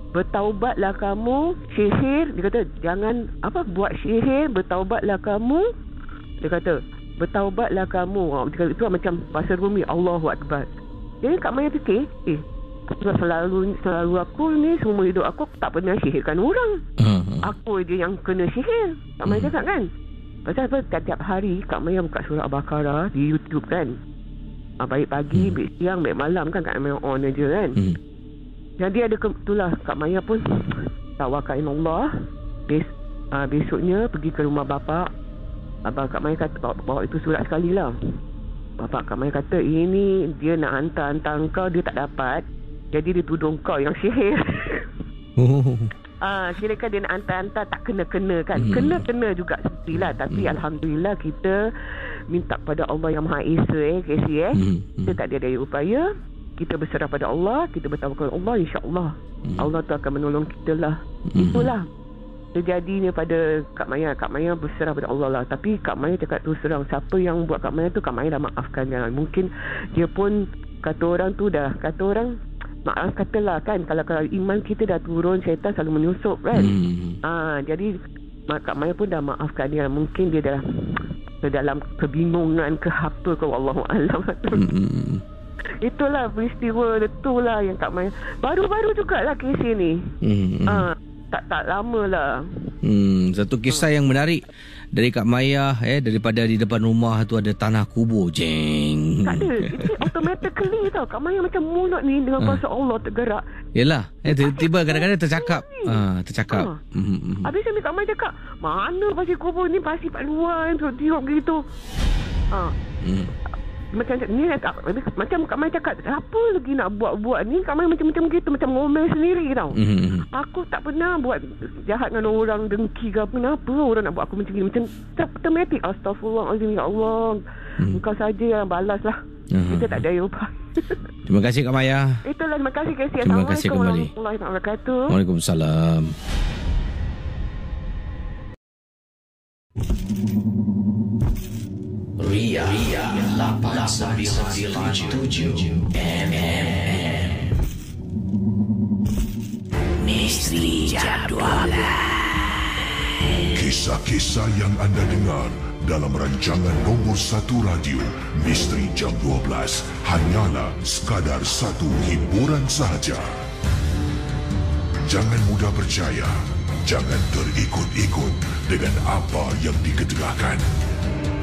Bertaubatlah kamu sihir. Dia kata jangan buat sihir, bertaubatlah kamu. Dia kata bertaubatlah kamu. Dia kata, itu macam bahasa Rumi, Allahu Akbar. Jadi Kak Maya fikir, selalu aku ni semua hidup aku tak pernah sihirkan orang. Aku je yang kena sihir. Kak Maya cakap kan. Pasal setiap hari Kak Maya buka surah Al-Baqarah di YouTube kan. Baik pagi, baik siang, baik malam kan, Kak Maya on aja kan. Jadi ada itulah Kak Maya pun tawakalin Allah. Besoknya pergi ke rumah bapa. Abang Kak Maya kata bawa itu surat sekali lah. Bapak Kak Maya kata, ini dia nak hantar kau, dia tak dapat. Jadi dia tuduh kau yang sihir. Kira-kira dia nak hantar tak kena-kena kan. Kena-kena juga sepertilah. Tapi Alhamdulillah kita minta pada Allah yang Maha Esa Casey Kita tak ada daya upaya. Kita berserah pada Allah, kita bertawakal Allah, insya-Allah Allah tu akan menolong kita lah. Itulah terjadinya pada Kak Maya. Kak Maya berserah pada Allah lah. Tapi Kak Maya cakap terus terang, siapa yang buat Kak Maya tu, Kak Maya dah maafkan kan. Mungkin dia pun kata orang maaf katalah kan, kalau iman kita dah turun, syaitan selalu menyusup kan. Jadi Kak Maya pun dah maafkan dia. Mungkin dia dah dalam kebingungan ke apa, kau Allahu a'lam. Itulah peristiwa itulah yang Kak Maya baru-baru jugalah kes ni. tak lama lah. Satu kisah yang menarik dari Kak Maya, daripada di depan rumah tu ada tanah kubur. Jeng. Tak ada. Itu automatically tau. Kak Maya macam mulut ni dengan bahasa Allah tergerak. Yelah, tiba-tiba kadang-kadang tercakap. Habis Kak Maya cakap, mana pasir kubur ni, pasir pak luar yang tiup gitu. Macam ni, macam Kak Mai cakap, apa lagi nak buat ni? Kak Mai macam gitu, macam ngomel sendiri tau. Aku tak pernah buat jahat dengan orang, dengki ke apa. Kenapa orang nak buat aku macam ni? Macam automatik. Astaghfirullahaladzim, ya Allah, engkau saja yang balas lah. Kita tak ada upah. Terima kasih Kak Maya. Itulah, terima kasih Casey. Terima kasih kembali. Warahmatullahi wabarakatuh. Waalaikumsalam. Ria 897 MM Misteri Jam 12. Kisah-kisah yang anda dengar dalam rancangan nombor 1 radio Misteri Jam 12 hanyalah sekadar satu hiburan sahaja. Jangan mudah percaya, jangan terikut-ikut dengan apa yang diketegakkan.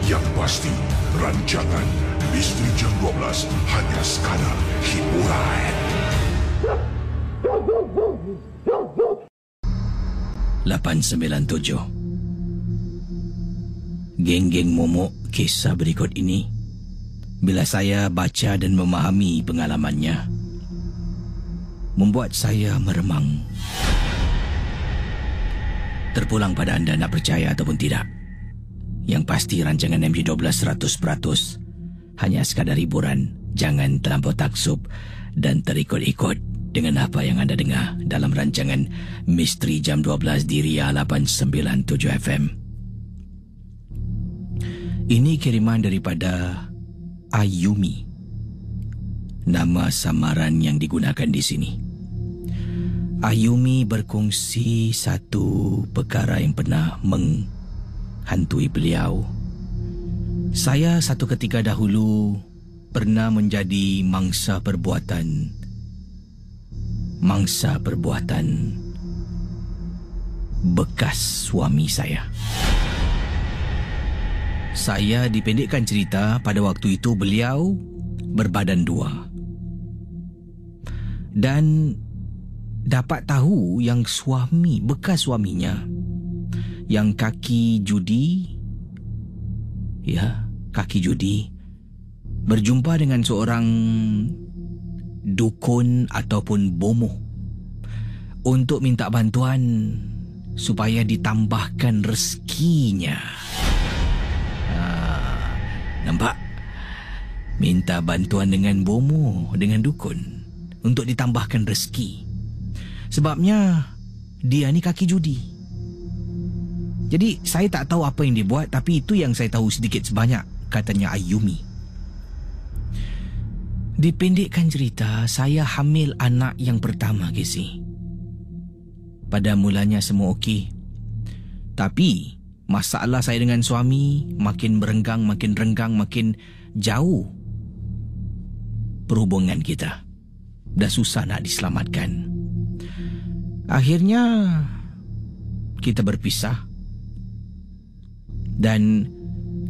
Yang pasti, rancangan Misteri Jam 12 hanya sekadar hiburan. 897. Geng-geng momok kisah berikut ini, bila saya baca dan memahami pengalamannya, membuat saya meremang. Terpulang pada anda nak percaya ataupun tidak. Yang pasti rancangan MJ12 100% hanya sekadar hiburan. Jangan terlampau taksub dan terikut-ikut dengan apa yang anda dengar dalam rancangan Misteri Jam 12 di Ria 897 FM. Ini kiriman daripada Ayumi, nama samaran yang digunakan di sini. Ayumi berkongsi satu perkara yang pernah menghantui beliau. Saya satu ketika dahulu pernah menjadi mangsa perbuatan bekas suami saya. Saya dipendekkan cerita, pada waktu itu beliau berbadan dua. Dan dapat tahu yang suami, bekas suaminya, yang kaki judi, berjumpa dengan seorang dukun ataupun bomoh untuk minta bantuan supaya ditambahkan rezekinya. Nampak? Minta bantuan dengan bomoh, dengan dukun untuk ditambahkan rezeki. Sebabnya dia ni kaki judi. Jadi saya tak tahu apa yang dia buat, tapi itu yang saya tahu sedikit sebanyak, katanya Ayumi. Dipendekkan cerita, saya hamil anak yang pertama, Casey. Pada mulanya semua okey. Tapi masalah saya dengan suami makin merenggang, makin jauh perhubungan kita. Dah susah nak diselamatkan. Akhirnya kita berpisah. Dan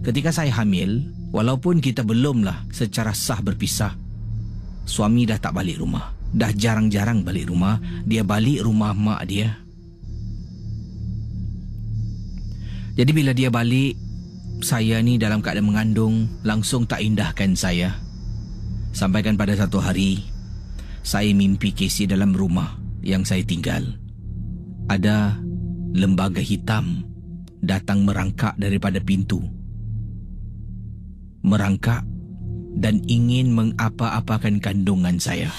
ketika saya hamil, walaupun kita belumlah secara sah berpisah, suami dah tak balik rumah. Dah jarang-jarang balik rumah. Dia balik rumah mak dia. Jadi bila dia balik, saya ni dalam keadaan mengandung, langsung tak indahkan saya. Sampaikan pada satu hari, saya mimpi Casey dalam rumah yang saya tinggal. Ada lembaga hitam datang merangkak daripada pintu. Merangkak dan ingin mengapa-apakan kandungan saya.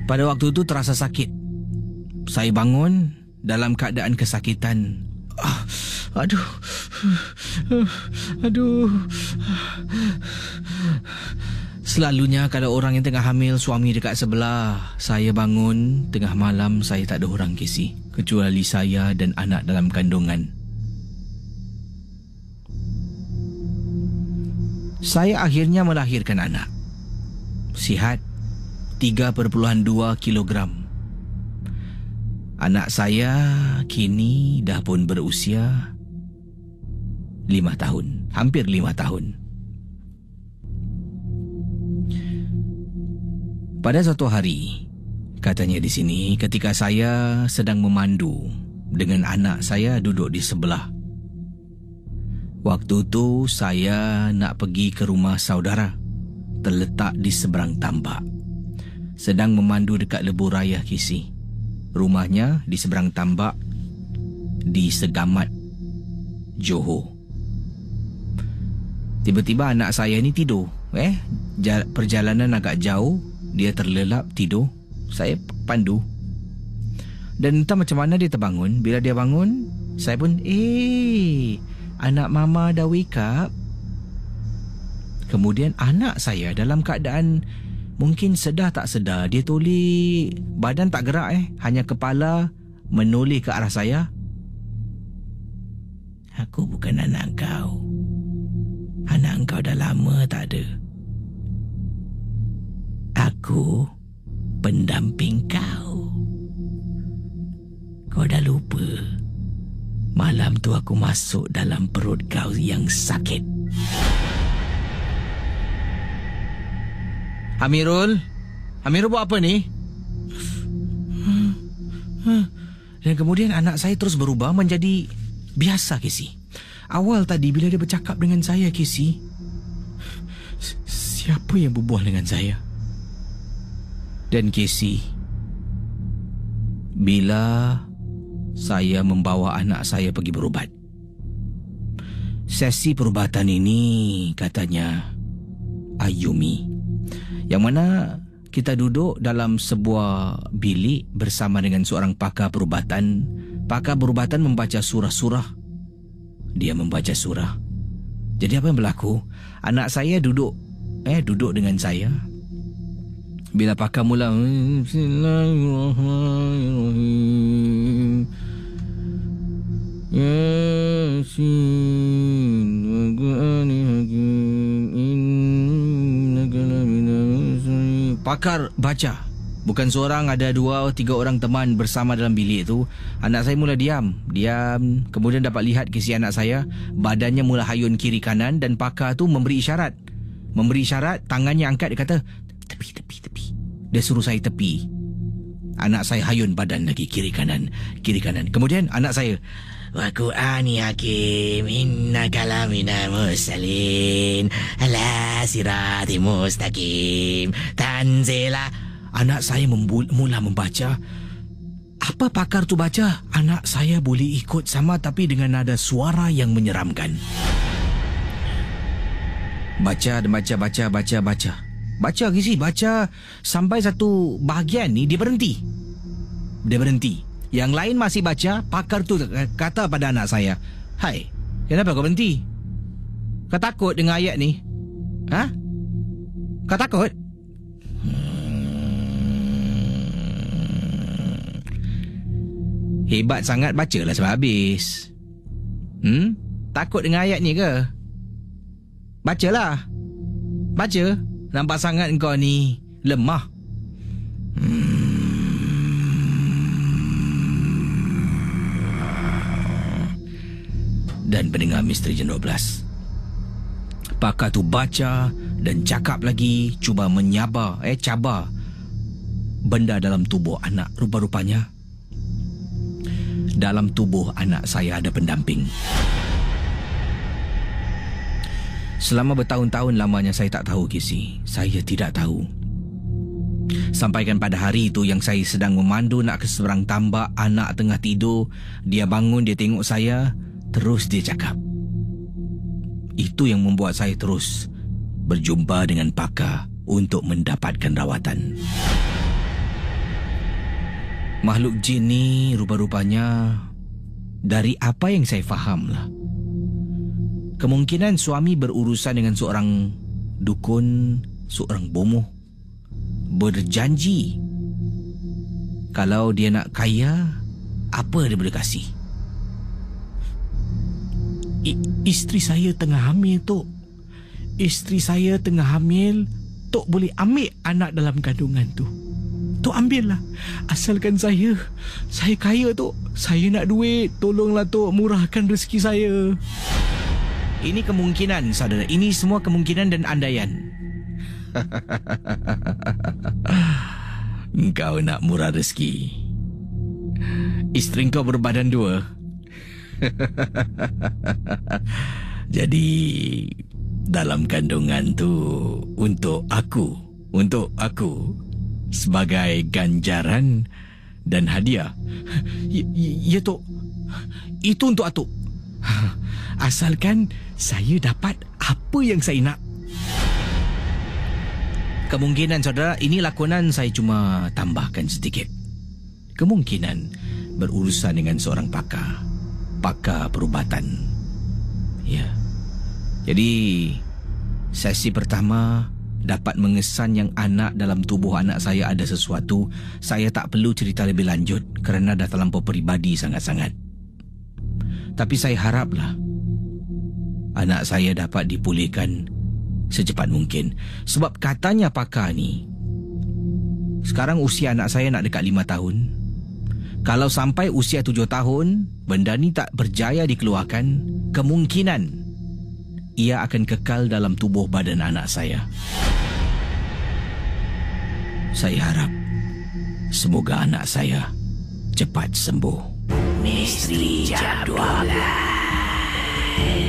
Pada waktu itu terasa sakit. Saya bangun dalam keadaan kesakitan. Aduh. Selalunya kalau orang yang tengah hamil, suami dekat sebelah. Saya bangun tengah malam, saya tak ada orang, Casey, kecuali saya dan anak dalam kandungan. Saya akhirnya melahirkan anak. Sihat, 3.2 kilogram. Anak saya kini dah pun berusia 5 tahun, hampir 5 tahun. Pada suatu hari, katanya di sini, ketika saya sedang memandu dengan anak saya duduk di sebelah. Waktu tu saya nak pergi ke rumah saudara terletak di seberang tambak. Sedang memandu dekat Lebuh Raya Kisi. Rumahnya di seberang tambak di Segamat, Johor. Tiba-tiba anak saya ni tidur. Perjalanan agak jauh, dia terlelap tidur. Saya pandu. Dan entah macam mana dia terbangun. Bila dia bangun, saya pun, anak mama dah wake up. Kemudian anak saya dalam keadaan mungkin sedar tak sedar, dia toleh, badan tak gerak, hanya kepala menoleh ke arah saya. Aku bukan anak kau. Anak kau dah lama tak ada. Aku pendamping kau. Kau dah lupa malam tu aku masuk dalam perut kau yang sakit. Amirul buat apa ni? Dan kemudian anak saya terus berubah menjadi biasa, Casey. Awal tadi bila dia bercakap dengan saya, Casey, siapa yang berbual dengan saya? Dan Casey, bila saya membawa anak saya pergi berubat, sesi perubatan ini katanya Ayumi, yang mana kita duduk dalam sebuah bilik bersama dengan seorang pakar perubatan. Pakar perubatan membaca surah-surah. Dia membaca surah. Jadi apa yang berlaku? Anak saya duduk dengan saya. Bila pakar mula, Bismillahirrahmanirrahim, Yasin wal Qur'anil Hakim, innaka laminal mursalin. Pakar baca. Bukan seorang, ada 2-3 orang teman bersama dalam bilik tu. Anak saya mula diam. Kemudian dapat lihat kisi anak saya, badannya mula hayun kiri kanan, dan pakar tu memberi isyarat, tangannya angkat. Dia kata, tepi. Dia suruh saya tepi. Anak saya hayun badan lagi kiri kanan. Kemudian anak saya, wa Qur'ani Hakim, innaka laminal mursalin ala siratim mustaqim tanzila. Anak saya mula membaca. Apa pakar tu baca, anak saya boleh ikut sama, tapi dengan nada suara yang menyeramkan. Baca Gizi, baca sampai satu bahagian ni dia berhenti. Yang lain masih baca. Pakar tu kata pada anak saya, "Hai, kenapa kau berhenti? Kau takut dengan ayat ni? Kau takut?" Hebat sangat, bacalah sampai habis. Takut dengan ayat ni ke? Bacalah. Baca. Nampak sangat kau ni lemah. Dan pendengar Misteri Jam 12, pakar tu baca dan cakap lagi, cuba cabar benda dalam tubuh anak. Rupa-rupanya dalam tubuh anak saya ada pendamping. Selama bertahun-tahun lamanya saya tak tahu, Kisi. Saya tidak tahu. Sampaikan pada hari itu yang saya sedang memandu nak ke seberang tambak, anak tengah tidur. Dia bangun, dia tengok saya, terus dia cakap. Itu yang membuat saya terus berjumpa dengan pakar untuk mendapatkan rawatan. Makhluk jin ni rupa-rupanya, dari apa yang saya faham lah, kemungkinan suami berurusan dengan seorang dukun, seorang bomoh, berjanji kalau dia nak kaya, apa dia boleh kasih. Isteri saya tengah hamil tu. Isteri saya tengah hamil Tok boleh ambil anak dalam kandungan tu, Tok ambillah. Asalkan saya kaya, Tok. Saya nak duit. Tolonglah Tok, murahkan rezeki saya. Ini kemungkinan, saudara. Ini semua kemungkinan dan andaian. Engkau nak murah rezeki. Isteri kau berbadan 2. Jadi dalam kandungan tu untuk aku sebagai ganjaran dan hadiah. Ya Tok. Itu untuk Atuk. Asalkan saya dapat apa yang saya nak. Kemungkinan, saudara, ini lakonan saya cuma tambahkan sedikit. Kemungkinan berurusan dengan seorang pakar perubatan. Ya. Jadi sesi pertama dapat mengesan yang anak dalam tubuh anak saya ada sesuatu. Saya tak perlu cerita lebih lanjut kerana dah terlampau peribadi sangat-sangat. Tapi saya haraplah anak saya dapat dipulihkan secepat mungkin. Sebab katanya pakar ni, sekarang usia anak saya nak dekat 5 tahun. Kalau sampai usia 7 tahun, benda ni tak berjaya dikeluarkan, kemungkinan ia akan kekal dalam tubuh badan anak saya. Saya harap semoga anak saya cepat sembuh. Misteri Jam 12.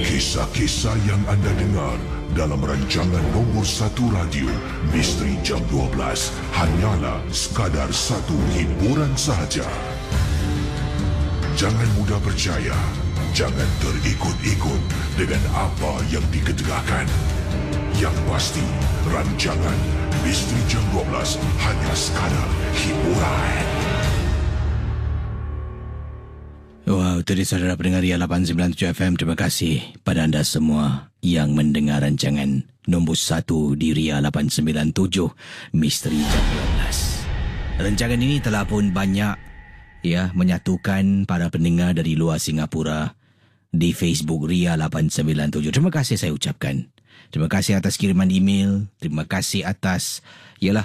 Kisah-kisah yang anda dengar dalam rancangan nombor 1 radio Misteri Jam 12 hanyalah sekadar satu hiburan sahaja. Jangan mudah percaya, jangan terikut-ikut dengan apa yang diketegakkan. Yang pasti, rancangan Misteri Jam 12 hanya sekadar hiburan. Wow, tadi saudara pendengar Ria 897 FM, terima kasih pada anda semua yang mendengar rancangan nombor 1 di Ria 897 Misteri Jam 12. Rancangan ini telah pun banyak menyatukan para pendengar dari luar Singapura di Facebook Ria 897. Terima kasih saya ucapkan. Terima kasih atas kiriman email. Terima kasih atas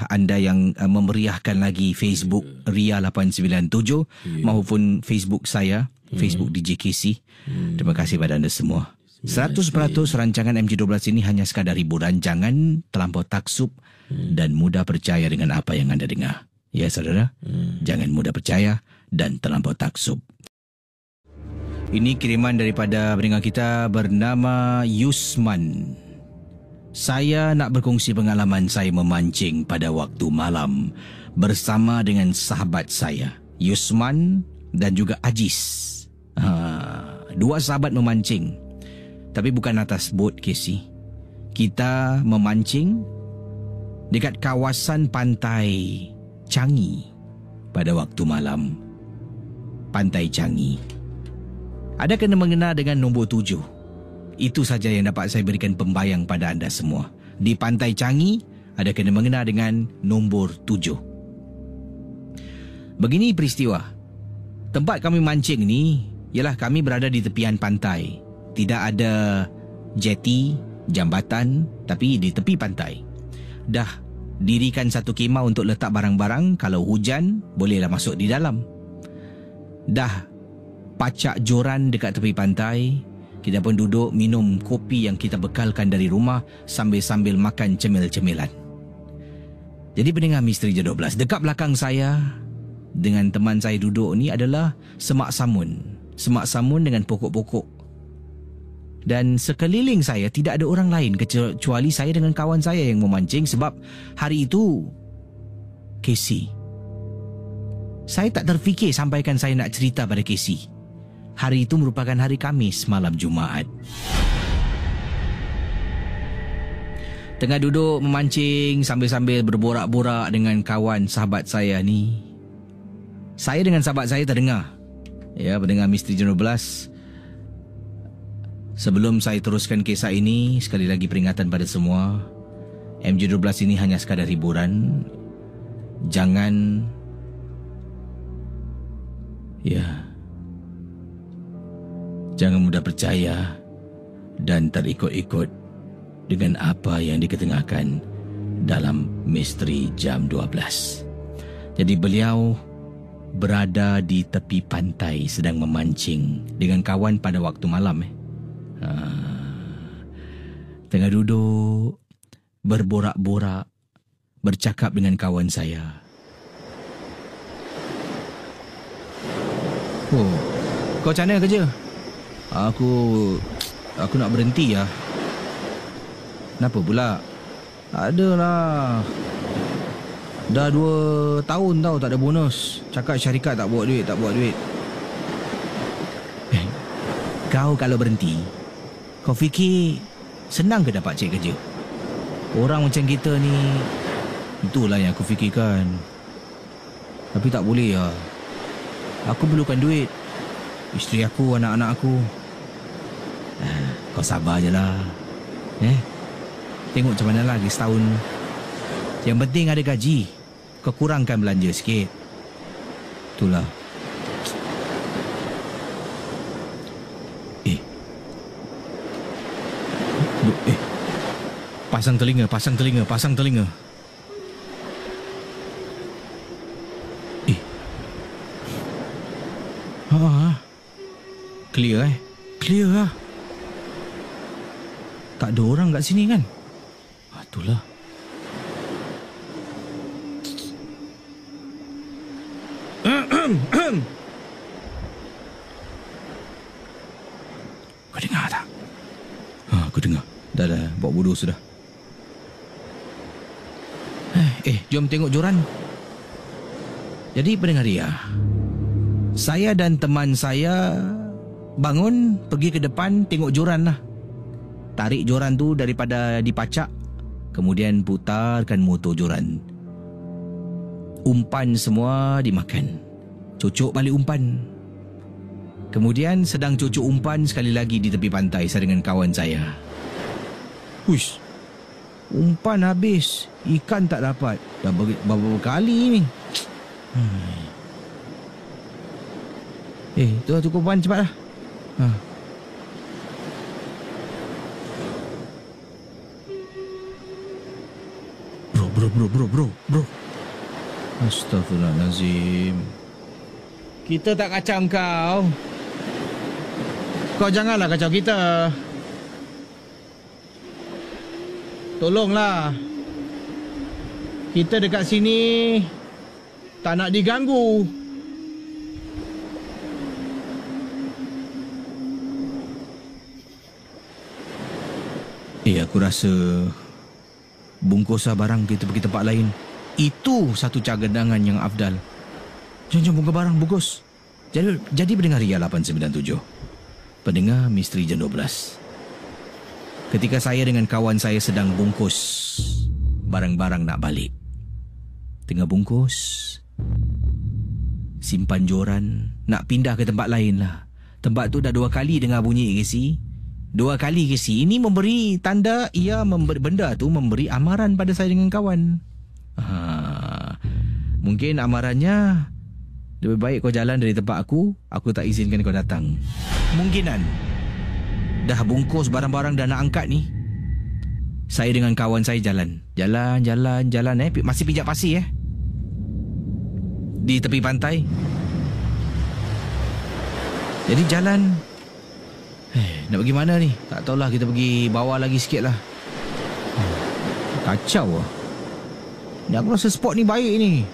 anda yang memeriahkan lagi Facebook Ria 897 maupun Facebook saya, Facebook DJ KC. Terima kasih pada anda semua. 100% rancangan MJ12 ini hanya sekadar hiburan. Jangan terlampau taksub dan mudah percaya dengan apa yang anda dengar. Ya saudara, jangan mudah percaya dan terlampau taksub. Ini kiriman daripada pendengar kita bernama Yusman. Saya nak berkongsi pengalaman saya memancing pada waktu malam bersama dengan sahabat saya, Yusman dan juga Ajis. Dua sahabat memancing. Tapi bukan atas bot, Casey. Kita memancing dekat kawasan pantai Changi pada waktu malam. Pantai Changi. Ada kena-mengena dengan nombor 7. Itu saja yang dapat saya berikan pembayang pada anda semua. Di Pantai Changi ada kena-mengena dengan nombor 7. Begini peristiwa. Tempat kami mancing ni ialah kami berada di tepian pantai. Tidak ada jeti, jambatan, tapi di tepi pantai. Dah dirikan satu kemah untuk letak barang-barang. Kalau hujan, bolehlah masuk di dalam. Dah pacak joran dekat tepi pantai. Kita pun duduk minum kopi yang kita bekalkan dari rumah sambil-sambil makan cemil-cemilan. Jadi pendengar Misteri Jam 12, dekat belakang saya dengan teman saya duduk ni adalah semak samun. Semak samun dengan pokok-pokok. Dan sekeliling saya tidak ada orang lain kecuali saya dengan kawan saya yang memancing sebab hari itu, Casey, saya tak terfikir sampaikan saya nak cerita pada Casey. Hari itu merupakan hari Khamis malam Jumaat. Tengah duduk memancing sambil-sambil berborak-borak dengan kawan sahabat saya ni. Saya dengan sahabat saya terdengar. Ya, pendengar Misteri Jam 12. Sebelum saya teruskan kisah ini, sekali lagi peringatan pada semua. MJ12 ini hanya sekadar hiburan. Jangan jangan mudah percaya dan terikut-ikut dengan apa yang diketengahkan dalam Misteri Jam 12. Jadi beliau berada di tepi pantai sedang memancing dengan kawan pada waktu malam. Tengah duduk, berborak-borak, bercakap dengan kawan saya. Oh, kau macam mana kerja? Aku nak berhenti lah. Kenapa pula? Adalah. Dah 2 tahun tau tak ada bonus. Cakap syarikat tak buat duit. Kau kalau berhenti, kau fikir senang ke dapat cek kerja? Orang macam kita ni, itulah yang aku fikirkan. Tapi tak boleh lah. Aku perlukan duit. Isteri aku, anak-anak aku. Kau sabar je lah. Tengok macam mana lagi setahun. Yang penting ada gaji. Kau kurangkan belanja sikit. Itulah. Pasang telinga. Clear lah. Tak ada orang kat sini kan? Itulah. Kau dengar tak? Aku dengar. Dah, buat bodoh sudah. Jom tengok joran. Jadi pendengar Ria, saya dan teman saya bangun, pergi ke depan tengok joran lah. Tarik joran tu daripada dipacak, kemudian putarkan motor joran. Umpan semua dimakan. Cucuk balik umpan. Kemudian sedang cucuk umpan sekali lagi di tepi pantai saya dengan kawan saya. Hush. Umpan habis, ikan tak dapat. Dah berapa kali ni. Tu lah cukup umpan, cepatlah. Bro. Astaghfirullahalazim. Kita tak kacau kau. Kau janganlah kacau kita. Tolonglah. Kita dekat sini tak nak diganggu. Aku rasa bungkuslah barang kita pergi tempat lain. Itu satu cadangan yang afdal. Jom bungkus barang, bungkus. Jadi pendengar Ria 897. Pendengar Misteri Jam 12. Ketika saya dengan kawan saya sedang bungkus barang-barang nak balik. Tengah bungkus, simpan joran, nak pindah ke tempat lain lah. Tempat tu dah 2 kali dengar bunyi Casey. 2 kali Casey. Ini memberi tanda ia benda tu memberi amaran pada saya dengan kawan. Mungkin amarannya, lebih baik kau jalan dari tempat aku tak izinkan kau datang. Kemungkinan dah bungkus barang-barang dah nak angkat ni. Saya dengan kawan saya jalan. Masih pijak pasir di tepi pantai. Jadi jalan. Nak pergi mana ni? Tak tahulah, kita pergi bawah lagi sikit lah. Kacau lah. Ni aku rasa spot ni baik ni.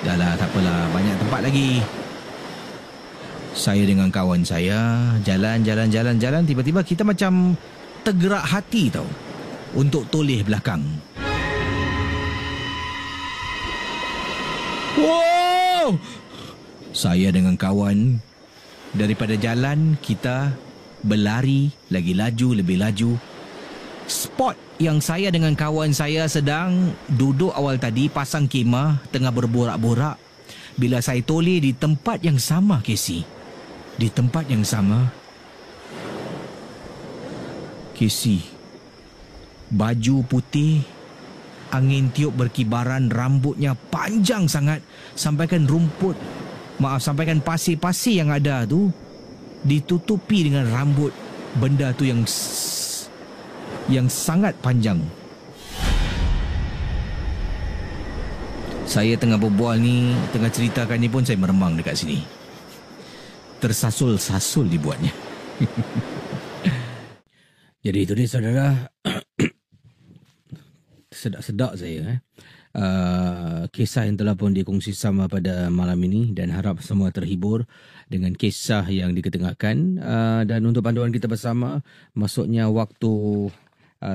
Dah lah, tak apalah. Banyak tempat lagi. Saya dengan kawan saya jalan. Tiba-tiba kita macam tergerak hati tau untuk toleh belakang. Wow! Saya dengan kawan daripada jalan kita berlari lagi laju, lebih laju. Spot yang saya dengan kawan saya sedang duduk awal tadi, pasang kemah, tengah berborak-borak. Bila saya toleh di tempat yang sama, Casey. Di tempat yang sama, Casey, baju putih, angin tiup berkibaran, rambutnya panjang sangat, sampaikan pasir-pasir yang ada tu ditutupi dengan rambut benda tu yang sangat panjang. Saya tengah berbual ni, tengah ceritakan ni pun saya meremang dekat sini. Tersasul-sasul dibuatnya. Jadi itu dia saudara. Sedak-sedak saya. Kisah yang telah pun dikongsi sama pada malam ini dan harap semua terhibur dengan kisah yang diketengahkan. Dan untuk panduan kita bersama, masuknya waktu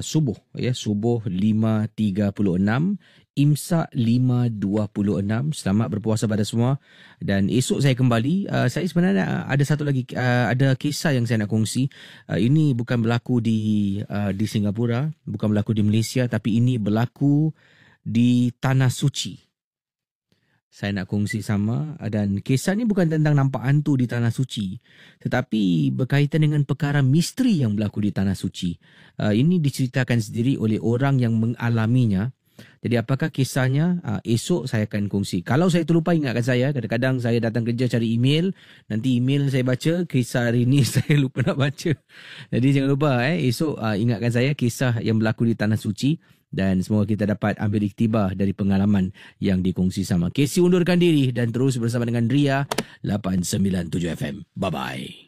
subuh, ya, subuh 5.36, Imsak 5.26. Selamat berpuasa pada semua. Dan esok saya kembali. Saya sebenarnya ada satu lagi, ada kisah yang saya nak kongsi. Ini bukan berlaku di Singapura, bukan berlaku di Malaysia, tapi ini berlaku di Tanah Suci. Saya nak kongsi sama, dan kisah ni bukan tentang nampak hantu di Tanah Suci, tetapi berkaitan dengan perkara misteri yang berlaku di Tanah Suci. Ini diceritakan sendiri oleh orang yang mengalaminya. Jadi apakah kisahnya? Esok saya akan kongsi. Kalau saya terlupa, ingatkan saya. Kadang-kadang saya datang kerja cari email, nanti email saya baca, kisah hari ini saya lupa nak baca. Jadi jangan lupa esok ingatkan saya kisah yang berlaku di Tanah Suci, dan semoga kita dapat ambil iktibar dari pengalaman yang dikongsi sama. Casey undurkan diri dan terus bersama dengan Ria 897 FM. Bye-bye.